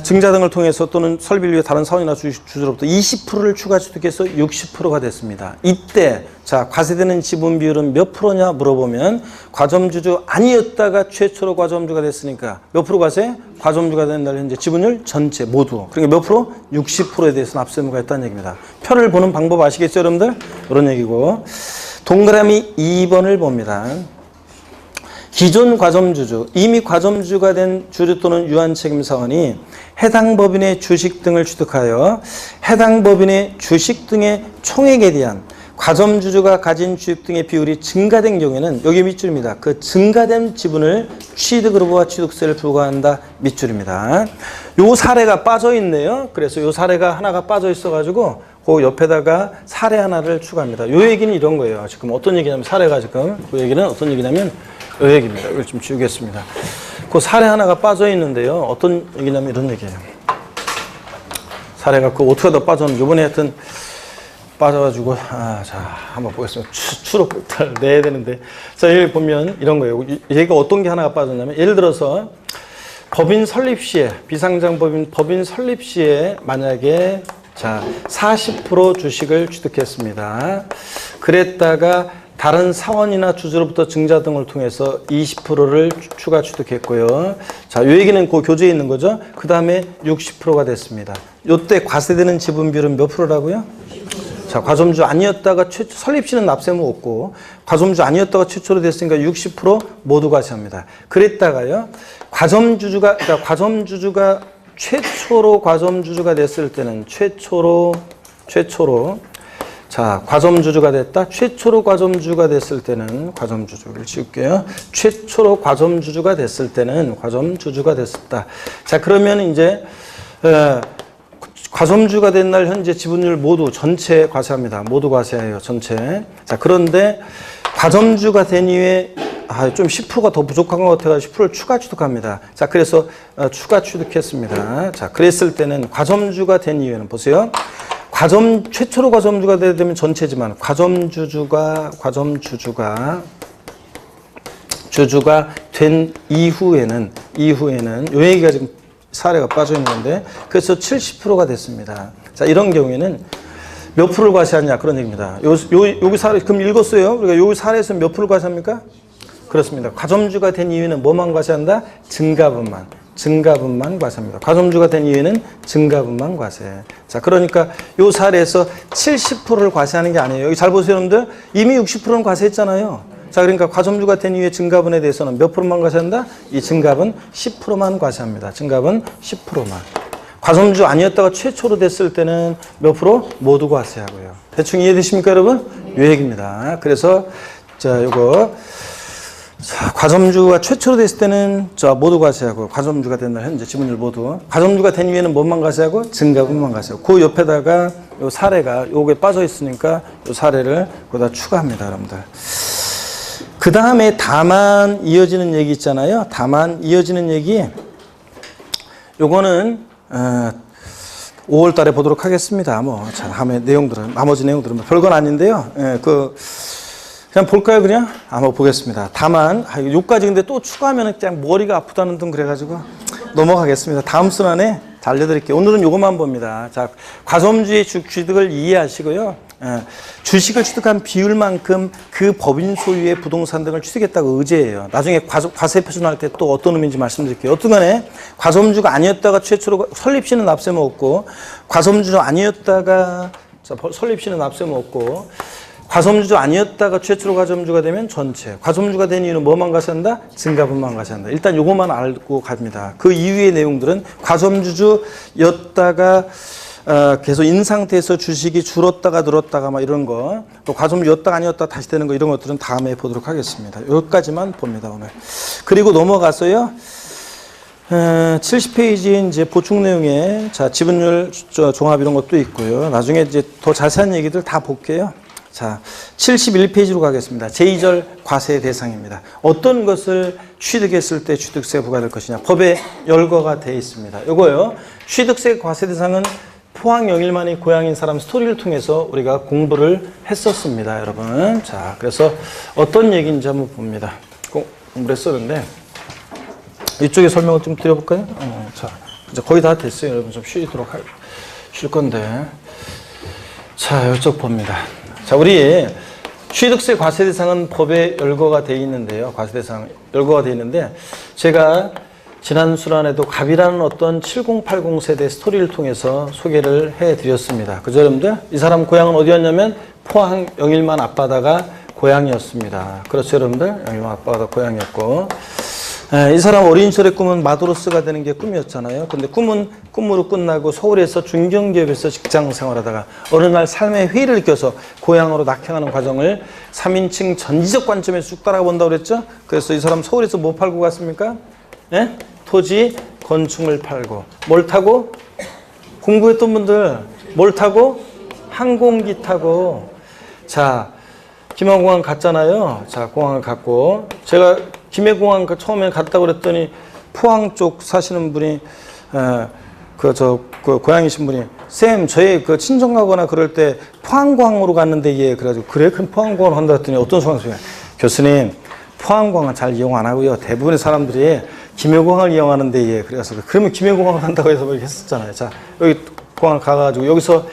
증자 등을 통해서 또는 설립일 위해 다른 사원이나 주주로부터 20%를 추가 취득해서 60%가 됐습니다. 이때 자 과세되는 지분 비율은 몇 프로냐 물어보면 과점주주 아니었다가 최초로 과점주가 됐으니까 몇 프로 과세? 과점주가 된 날 현재 지분율 전체 모두 그러니까 몇 프로? 60%에 대해서 납세무가 있다는 얘기입니다. 표를 보는 방법 아시겠죠 여러분들? 이런 얘기고 동그라미 2번을 봅니다. 기존 과점주주, 이미 과점주가 된 주주 또는 유한책임사원이 해당 법인의 주식 등을 취득하여 해당 법인의 주식 등의 총액에 대한 과점주주가 가진 주식 등의 비율이 증가된 경우에는 여기 밑줄입니다. 그 증가된 지분을 취득으로 보아 취득세를 부과한다. 밑줄입니다. 요 사례가 빠져 있네요. 그래서 요 사례가 하나가 빠져 있어가지고 그 옆에다가 사례 하나를 추가합니다. 요 얘기는 이런 거예요. 지금 어떤 얘기냐면 사례가 지금 그 얘기는 어떤 얘기냐면 이 얘기입니다. 이걸 좀 지우겠습니다. 그 사례 하나가 빠져 있는데요. 어떤 얘기냐면 이런 얘기예요. 사례가 그 어떻게 더 빠졌는지 이번에 하여튼 빠져가지고 자 한번 보겠습니다. 추록부터 내야 되는데 자 여기 보면 이런 거예요. 얘가 어떤 게 하나가 빠졌냐면 예를 들어서 법인 설립 시에 비상장 법인 설립 시에 만약에 자 40% 주식을 취득했습니다. 그랬다가 다른 사원이나 주주로부터 증자 등을 통해서 20%를 추가 취득했고요. 자, 이 얘기는 그 교재에 있는 거죠. 그 다음에 60%가 됐습니다. 이때 과세되는 지분 비율은 몇 프로라고요? 자, 과점주 아니었다가 설립 시는 납세무 없고 과점주 아니었다가 최초로 됐으니까 60% 모두 과세합니다. 그랬다가요. 과점주주가 최초로 과점주주가 됐을 때는 최초로 자, 과점주주가 됐다. 최초로 과점주가 됐을 때는 과점주주를 지울게요. 최초로 과점주주가 됐을 때는 과점주주가 됐었다. 자, 그러면 이제 과점주가 된 날 현재 지분율 모두 전체 과세합니다. 모두 과세해요. 전체. 자, 그런데 과점주가 된 이후에 좀 10%가 더 부족한 것 같아가지고 10%를 추가 취득합니다. 자, 그래서 추가 취득했습니다. 자, 그랬을 때는 과점주가 된 이후에는 보세요. 최초로 과점주가 되면 전체지만 주주가 된 이후에는 요 얘기가 지금 사례가 빠져 있는 건데, 그래서 70%가 됐습니다. 자, 이런 경우에는 몇 프로를 과세하냐 그런 얘기입니다. 여기 사례 그럼 읽었어요. 우리가 여기 사례에서 몇 프로를 과세합니까? 그렇습니다. 과점주가 된 이유는 뭐만 과세한다? 증가분만 과세합니다. 과점주가 된 이유는 증가분만 과세. 자, 그러니까 요 사례에서 70%를 과세하는 게 아니에요. 여기 잘 보세요, 여러분들. 이미 60%는 과세했잖아요. 자, 그러니까 과점주가 된 이후에 증가분에 대해서는 몇 프로만 과세한다? 이 증가분 10%만 과세합니다. 증가분 10%만. 과점주 아니었다가 최초로 됐을 때는 몇 프로? 모두 과세하고요. 대충 이해되십니까, 여러분? 요 얘기입니다. 그래서 자, 요거 자, 과점주가 최초로 됐을 때는 모두 과세하고, 과점주가 된 날 현재 지분율 모두. 과점주가 된 이후에는 뭐만 과세하고? 증가분만 과세하고. 그 옆에다가 요 사례가 요게 빠져 있으니까 요 사례를 거기다 추가합니다, 여러분들. 그 다음에 다만 이어지는 얘기 있잖아요. 다만 이어지는 얘기. 요거는 5월 달에 보도록 하겠습니다. 자, 다음에 나머지 내용들은 별건 아닌데요. 그냥 볼까요, 그냥? 한번 보겠습니다. 다만, 요까지 근데 또 추가하면 그냥 머리가 아프다는 등 그래가지고 넘어가겠습니다. 다음 순환에 알려드릴게요. 오늘은 요것만 봅니다. 자, 과점주의 취득을 이해하시고요. 주식을 취득한 비율만큼 그 법인 소유의 부동산 등을 취득했다고 의제해요. 나중에 과세 표준할 때 또 어떤 의미인지 말씀드릴게요. 어떤 간에 과점주가 아니었다가 최초로 설립시는 납세 먹었고, 과점주 아니었다가 설립시는 납세 먹었고, 과점주 아니었다가 최초로 과점주가 되면 전체. 과점주가 된 이유는 뭐만 과세한다? 증가분만 과세한다. 일단 요것만 알고 갑니다. 그 이후의 내용들은 과점주였다가 계속 인 상태에서 주식이 줄었다가 늘었다가 막 이런 거, 또 과점주였다가 아니었다가 다시 되는 거, 이런 것들은 다음에 보도록 하겠습니다. 여기까지만 봅니다, 오늘. 그리고 넘어가서요. 70페이지 이제 보충 내용에 자, 지분율 종합 이런 것도 있고요. 나중에 이제 더 자세한 얘기들 다 볼게요. 자, 71페이지로 가겠습니다. 제2절 과세 대상입니다. 어떤 것을 취득했을 때 취득세 부과될 것이냐. 법에 열거가 되어 있습니다. 요거요. 취득세 과세 대상은 포항 영일만이 고향인 사람 스토리를 통해서 우리가 공부를 했었습니다, 여러분. 자, 그래서 어떤 얘기인지 한번 봅니다. 공부를 했었는데 이쪽에 설명을 좀 드려볼까요? 자, 이제 거의 다 됐어요. 여러분 좀 쉴 건데. 자, 이쪽 봅니다. 자, 우리 취득세 과세 대상은 법에 열거가 되어 있는데요. 과세 대상 열거가 되어 있는데, 제가 지난 순환에도 갑이라는 어떤 7080 세대 스토리를 통해서 소개를 해드렸습니다. 그죠, 여러분들? 이 사람 고향은 어디였냐면 포항 영일만 앞바다가 고향이었습니다. 그렇죠, 여러분들? 영일만 앞바다 고향이었고, 이 사람 어린 시절의 꿈은 마도로스가 되는 게 꿈이었잖아요. 근데 꿈은 꿈으로 끝나고 서울에서 중견기업에서 직장 생활하다가 어느 날 삶의 회의를 느껴서 고향으로 낙향하는 과정을 3인칭 전지적 관점에서 쭉 따라본다고 그랬죠. 그래서 이 사람 서울에서 뭐 팔고 갔습니까? 네? 토지, 건축물 팔고. 뭘 타고? 공부했던 분들 뭘 타고? 항공기 타고. 자, 김해공항 갔잖아요. 자, 공항을 갔고, 제가 김해공항 처음에 갔다고 그랬더니 포항 쪽 사시는 분이 고향이신 분이, 쌤, 저희 그 친정 가거나 그럴 때 포항공항으로 갔는데, 예. 그래가지고, 그래? 그럼 포항공항 한다 했더니 어떤 상황이에요? 교수님, 포항공항은 잘 이용 안 하고요. 대부분의 사람들이 김해공항을 이용하는데, 예. 그래서 그러면 김해공항을 한다고 해서 이렇게 했었잖아요. 자, 여기 공항 가가지고 여기서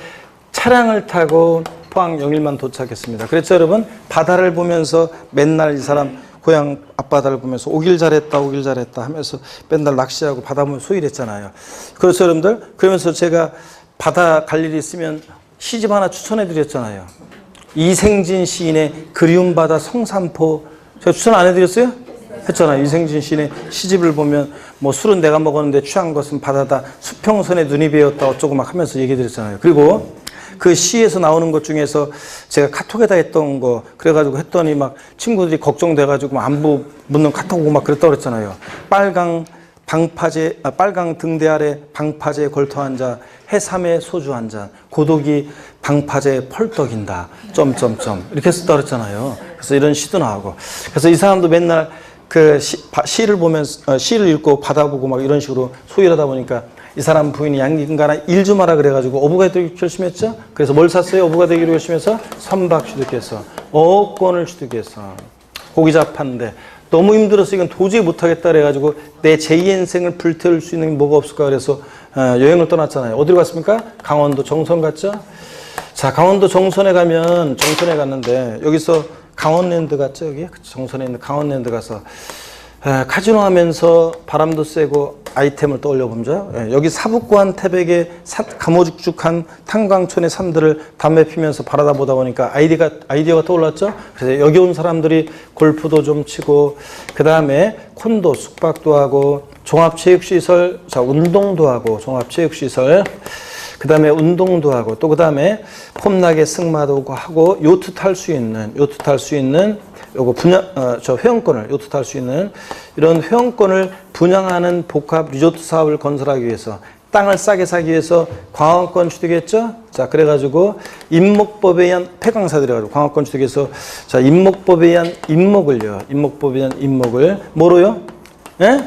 차량을 타고 포항 영일만 도착했습니다. 그렇죠, 여러분? 바다를 보면서 맨날 이 사람 고향 앞바다를 보면서 오길 잘했다 하면서 맨날 낚시하고 바다 보면 소일했잖아요. 그렇죠, 여러분들? 그러면서 제가 바다 갈 일이 있으면 시집 하나 추천해 드렸잖아요. 이생진 시인의 그리운 바다 성산포. 제가 추천 안 해드렸어요? 했잖아요. 이생진 시인의 시집을 보면 뭐 술은 내가 먹었는데 취한 것은 바다다. 수평선에 눈이 베었다 어쩌고 막 하면서 얘기 드렸잖아요. 그리고 그 시에서 나오는 것 중에서 제가 카톡에다 했던 거, 그래가지고 했더니 막 친구들이 걱정돼가지고 안부 묻는 카톡 오고 막 그랬다고 그랬잖아요. 빨강 등대 아래 방파제에 걸터 앉아 해삼에 소주 한 잔, 고독이 방파제에 펄떡인다. 점점점 이렇게 썼다 그랬잖아요. 그래서 이런 시도 나오고. 그래서 이 사람도 맨날 그 시를 보면서 시를 읽고 받아보고 막 이런 식으로 소일하다 보니까 이 사람 부인이 양긴가나 일 좀 하라 그래가지고 어부가 되기로 결심했죠. 그래서 뭘 샀어요? 어부가 되기로 결심해서 선박 취득해서 어권을 취득해서 고기 잡았는데 너무 힘들어서 이건 도저히 못하겠다 그래가지고 내 제2의 인생을 불태울 수 있는 게 뭐가 없을까 그래서 여행을 떠났잖아요. 어디로 갔습니까? 강원도 정선 갔죠. 자, 강원도 정선에 가면 정선에 갔는데 여기서 강원랜드 갔죠. 여기 정선에 있는 강원랜드 가서 카지노 하면서 바람도 쐬고 아이템을 떠올려 보죠. 여기 사북고한 태백의 가모죽죽한 탄광촌의 산들을 담배 피면서 바라다 보다 보니까 아이디어가 떠올랐죠. 그래서 여기 온 사람들이 골프도 좀 치고 그 다음에 콘도 숙박도 하고 종합체육시설, 자 운동도 하고 종합체육시설, 그 다음에 운동도 하고 또 그 다음에 폼나게 승마도 하고 요트 탈 수 있는 요거 저 회원권을 요트 탈 수 있는 이런 회원권을 분양하는 복합 리조트 사업을 건설하기 위해서 땅을 싸게 사기 위해서 광역권 취득했죠. 자, 그래가지고 임목법에 의한 폐강사들이 가지고 광역권 취득해서 자 임목법에 의한 임목을 뭐로요? 예?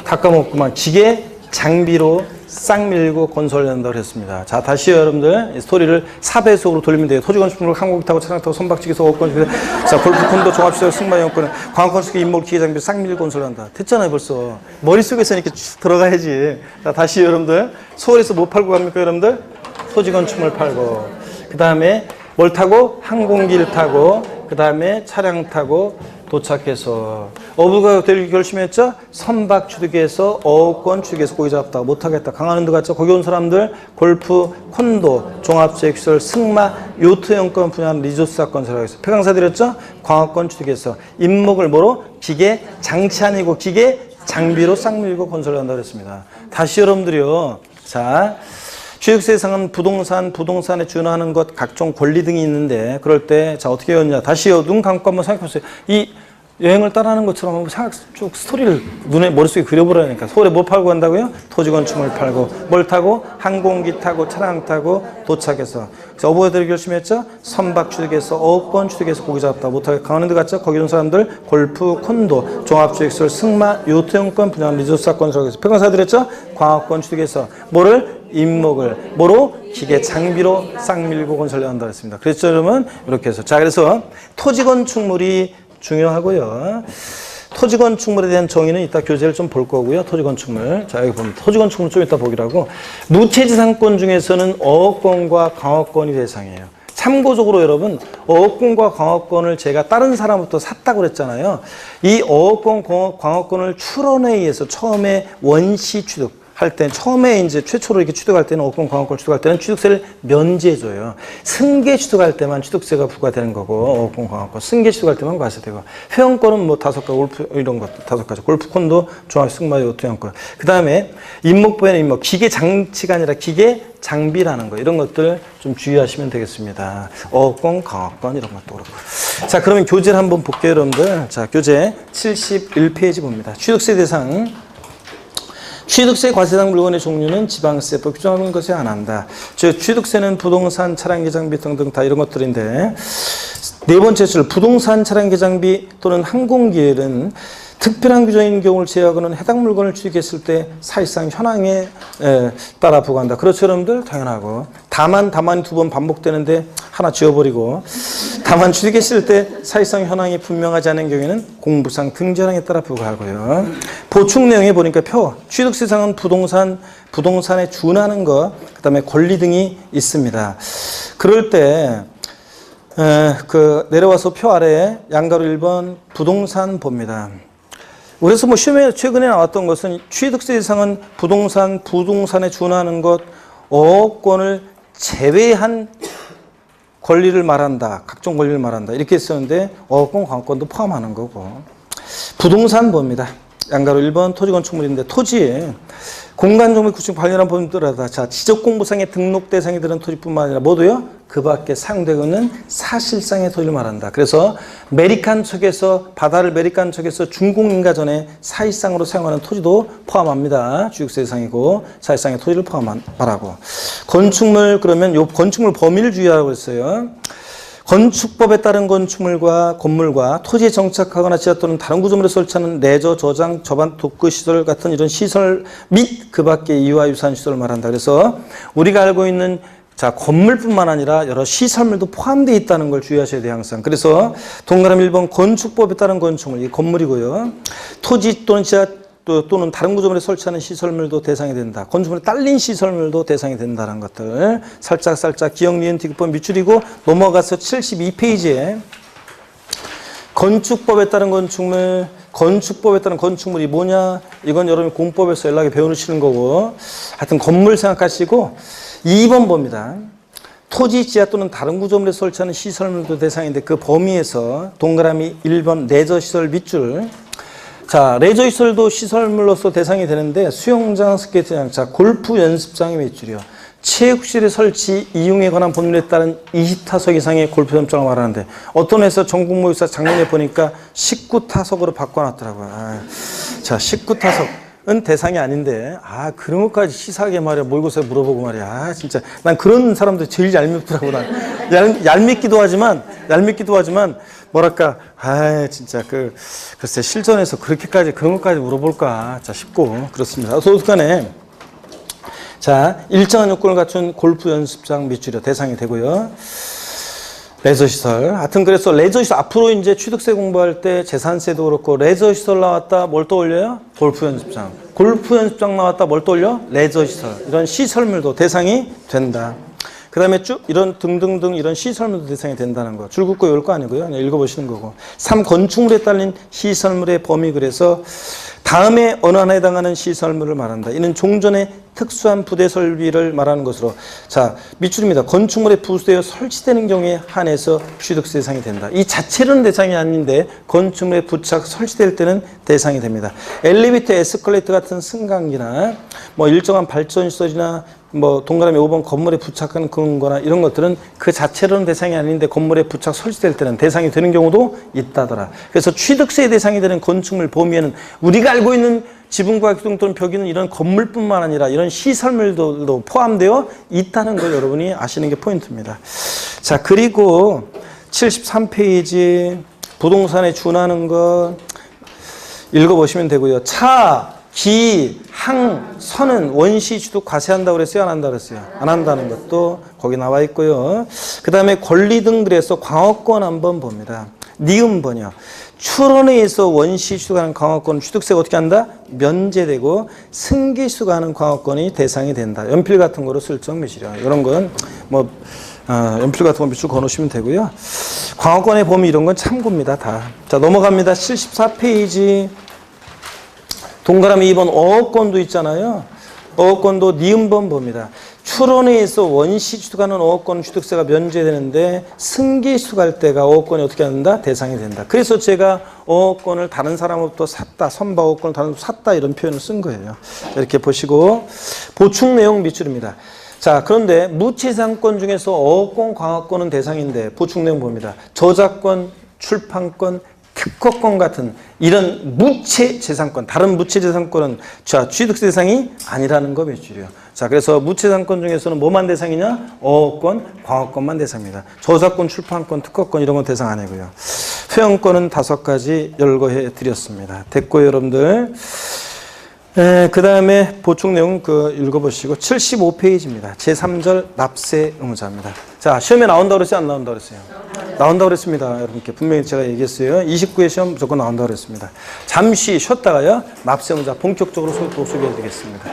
다 까먹구만. 기계 장비로 싹 밀고 건설된다고 그랬습니다. 자, 다시요, 여러분들. 이 스토리를 4배속으로 돌리면 돼요. 토지건축물, 항공기 타고, 차량 타고, 선박지기서, 어권, 자, 골프콘도, 종합시설, 승마용권, 광역건축기, 인목, 기계장비 싹 밀고 건설한다. 됐잖아요, 벌써. 머릿속에서 이렇게 쭉 들어가야지. 자, 다시 여러분들. 서울에서 뭐 팔고 갑니까, 여러분들? 토지건축물 팔고. 그 다음에 뭘 타고? 항공기를 타고, 그 다음에 차량 타고, 도착해서 어부가 되기 결심했죠. 선박 취득해서 어권 취득해서 고기 잡다가 못하겠다. 강화랜드 갔죠. 거기 온 사람들 골프, 콘도, 종합체육시설, 승마, 요트형권 분야는 리조트 사건 설하겠어. 폐강사들이었죠. 광역권 취득해서 임목을 뭐로? 기계 장치 아니고 기계 장비로 싹 밀고 건설한다 그랬습니다. 다시 여러분들이요. 자. 취득세상은 부동산에 준하는 것, 각종 권리 등이 있는데, 그럴 때, 자, 어떻게 했냐. 다시요, 눈 감고 한번 생각해 보세요. 이 여행을 따라하는 것처럼 한번 쭉 스토리를 머릿속에 그려보라니까. 서울에 뭐 팔고 간다고요? 토지건축물 팔고, 뭘 타고? 항공기 타고, 차량 타고, 도착해서. 그래서 어부가 되기 결심했죠? 선박 취득해서, 어권 취득해서 고기 잡다 못하게 강원랜드 갔죠? 거기 온 사람들, 골프, 콘도, 종합주택시설, 승마, 요트형권, 분양, 리조트 사건, 폐강사들 했죠? 광역권 취득해서, 뭐를? 임목을 뭐로? 기계 장비로 싹 밀고 건설한다 했습니다. 그랬죠, 여러분? 이렇게 해서. 자, 그래서 토지건축물이 중요하고요. 토지건축물에 대한 정의는 이따 교재를 좀 볼 거고요. 토지건축물. 자, 여기 보면 토지건축물 좀 이따 보기로 하고. 무채지상권 중에서는 어업권과 강업권이 대상이에요. 참고적으로 여러분, 어업권과 광업권을 제가 다른 사람부터 샀다고 그랬잖아요. 이 어업권, 광업권을 출원에 의해서 처음에 원시 취득 할 때, 처음에 이제 최초로 이렇게 취득할 때는, 어권, 광역권 취득할 때는 취득세를 면제해줘요. 승계 취득할 때만 취득세가 부과되는 거고, 어권, 광역권. 승계 취득할 때만 과세되고. 회원권은 뭐 5가지, 골프, 이런 것도 5가지. 골프, 콘도, 종합, 승마, 요트, 회원권. 그 다음에 임목부에는 임목, 기계 장치가 아니라 기계 장비라는 거. 이런 것들 좀 주의하시면 되겠습니다. 어권, 광역권, 이런 것도 그렇고. 자, 그러면 교재를 한번 볼게요, 여러분들. 자, 교재 71페이지 봅니다. 취득세 대상. 취득세 과세당 물건의 종류는 지방세법 규정하는 것에 한한다. 즉 취득세는 부동산, 차량기 장비 등등 다 이런 것들인데, 네 번째 줄 부동산, 차량기 장비 또는 항공기에는 특별한 규정인 경우를 제외하고는 해당 물건을 취득했을 때 사실상 현황에 따라 부과한다. 그렇죠, 여러분들? 당연하고. 다만 두 번 반복되는데 하나 지워버리고, 다만 취득했을 때 사실상 현황이 분명하지 않은 경우에는 공부상 등재량에 따라 부과하고요. 보충 내용에 보니까 취득세상은 부동산에 준하는 것, 그 다음에 권리 등이 있습니다. 그럴 때 내려와서 표 아래에 양가로 1번 부동산 봅니다. 그래서 뭐 시험에 최근에 나왔던 것은 취득세 대상은 부동산에 준하는 것, 어업권을 제외한 권리를 말한다. 각종 권리를 말한다. 이렇게 했었는데 어업권, 광업권도 포함하는 거고. 부동산 봅니다. 양가로 1번 토지건축물인데 토지에 공간정보 구축 관련한 법률들하다. 자, 지적공부상의 등록 대상이 되는 토지뿐만 아니라 모두요, 그 밖에 사용되고 있는 사실상의 토지를 말한다. 그래서 메리칸 척에서, 바다를 메리칸 척에서 중공인가 전에 사실상으로 사용하는 토지도 포함합니다. 주육세 대상이고, 사실상의 토지를 말하고. 건축물, 그러면 요 건축물 범위를 주의하라고 했어요. 건축법에 따른 건축물과 건물과 토지에 정착하거나 지하 또는 다른 구조물에 설치하는 내저, 저장, 저반, 도크 시설 같은 이런 시설 및 그 밖의 이와 유사한 시설을 말한다. 그래서 우리가 알고 있는 자, 건물뿐만 아니라 여러 시설물도 포함되어 있다는 걸 주의하셔야 돼요, 항상. 그래서 동그라미 1번 건축법에 따른 건축물, 이 건물이고요. 토지 또는 지하 또는 다른 구조물에 설치하는 시설물도 대상이 된다. 건축물에 딸린 시설물도 대상이 된다는 것들 살짝 기억, 니은, 디귿법 밑줄이고 넘어가서 72페이지에 건축법에 따른 건축물, 건축법에 따른 건축물이 뭐냐? 이건 여러분 공법에서 연락에 배우시는 거고, 하여튼 건물 생각하시고 2번 봅니다. 토지, 지하 또는 다른 구조물에 설치하는 시설물도 대상인데 그 범위에서 동그라미 1번 레저시설 밑줄. 자, 레저시설도 시설물로서 대상이 되는데 수영장, 스케이트장, 자, 골프 연습장의 밑줄이요. 체육실의 설치 이용에 관한 법률에 따른 20타석 이상의 골프 연습장을 말하는데 어떤 회사 전국모의사 작년에 보니까 19타석으로 바꿔놨더라고요. 자, 19타석은 대상이 아닌데 그런 것까지 시사하게 말이야 모의고사에 물어보고 말이야. 진짜 난 그런 사람들 제일 얄밉더라고. 난 얄밉기도 하지만 뭐랄까, 진짜 글쎄 실전에서 그렇게까지 그런 것까지 물어볼까 자 싶고 그렇습니다. 소득간에 자, 일정한 요건을 갖춘 골프 연습장 밑줄이 대상이 되고요. 레저시설. 하여튼 그래서 레저시설 앞으로 이제 취득세 공부할 때 재산세도 그렇고 레저시설 나왔다 뭘 떠올려요? 골프 연습장. 골프 연습장 나왔다 뭘 떠올려? 레저시설. 이런 시설물도 대상이 된다. 그 다음에 쭉 이런 등등등 이런 시설물도 대상이 된다는 거. 줄 긋고 외울 거 아니고요. 그냥 읽어보시는 거고. 3. 건축물에 딸린 시설물의 범위. 그래서 다음에 어느 하나에 해당하는 시설물을 말한다. 이는 종전의 특수한 부대 설비를 말하는 것으로. 자, 밑줄입니다. 건축물에 부수되어 설치되는 경우에 한해서 취득세 대상이 된다. 이 자체로는 대상이 아닌데 건축물에 부착 설치될 때는 대상이 됩니다. 엘리베이터, 에스컬레이터 같은 승강기나 뭐 일정한 발전시설이나 뭐 동그라미 5번 건물에 부착하는 그런 거나 이런 것들은 그 자체로는 대상이 아닌데 건물에 부착 설치될 때는 대상이 되는 경우도 있다더라. 그래서 취득세 대상이 되는 건축물 범위에는 우리가 알고 있는 지붕과 기둥 또는 벽이는 이런 건물뿐만 아니라 이런 시설물도 포함되어 있다는 걸 여러분이 아시는 게 포인트입니다. 자, 그리고 73페이지 부동산에 준하는 거 읽어보시면 되고요. 차, 기, 항, 선은 원시 취득 과세한다고 그랬어요? 안 한다고 그랬어요? 안 한다는 것도 거기 나와 있고요. 그 다음에 권리 등 그래서 광어권 한번 봅니다. 니은 번역. 출원에 의해서 원시 취득하는 광어권 취득세가 어떻게 한다? 면제되고 승계 취득하는 광어권이 대상이 된다. 연필 같은 거로 슬쩍 미시려. 이런 건 뭐 연필 같은 거 밑줄 거놓으시면 되고요. 광어권의 범위 이런 건 참고입니다. 다. 자, 넘어갑니다. 74페이지. 동그라미 2번 어업권도 있잖아요. 어업권도 니은번 봅니다. 출원에 의해서 원시 취득하는 어업권 취득세가 면제되는데 승계 취득할 때가 어업권이 어떻게 한다? 대상이 된다. 그래서 제가 어업권을 다른 사람으로부터 샀다, 선박 어업권을 다른 사람으로부터 샀다 이런 표현을 쓴 거예요. 이렇게 보시고 보충 내용 밑줄입니다. 자, 그런데 무채상권 중에서 어업권, 광어권은 대상인데 보충 내용 봅니다. 저작권, 출판권, 특허권 같은 이런 무채재산권, 다른 무채재산권은 자, 취득세 대상이 아니라는 거 몇 줄이요. 자, 그래서 무채재산권 중에서는 뭐만 대상이냐? 어업권, 광어권만 대상입니다. 저작권, 출판권, 특허권 이런 건 대상 아니고요. 회원권은 5가지 열거해 드렸습니다. 됐고요, 여러분들. 그 다음에 보충 내용 읽어보시고 75페이지입니다. 제3절 납세 의무자입니다. 자, 시험에 나온다고 그랬어요? 안 나온다고 그랬어요? 나온다고 그랬습니다. 여러분께 분명히 제가 얘기했어요. 29회 시험 무조건 나온다고 그랬습니다. 잠시 쉬었다가요. 납세 의무자 본격적으로 소개해 드리겠습니다.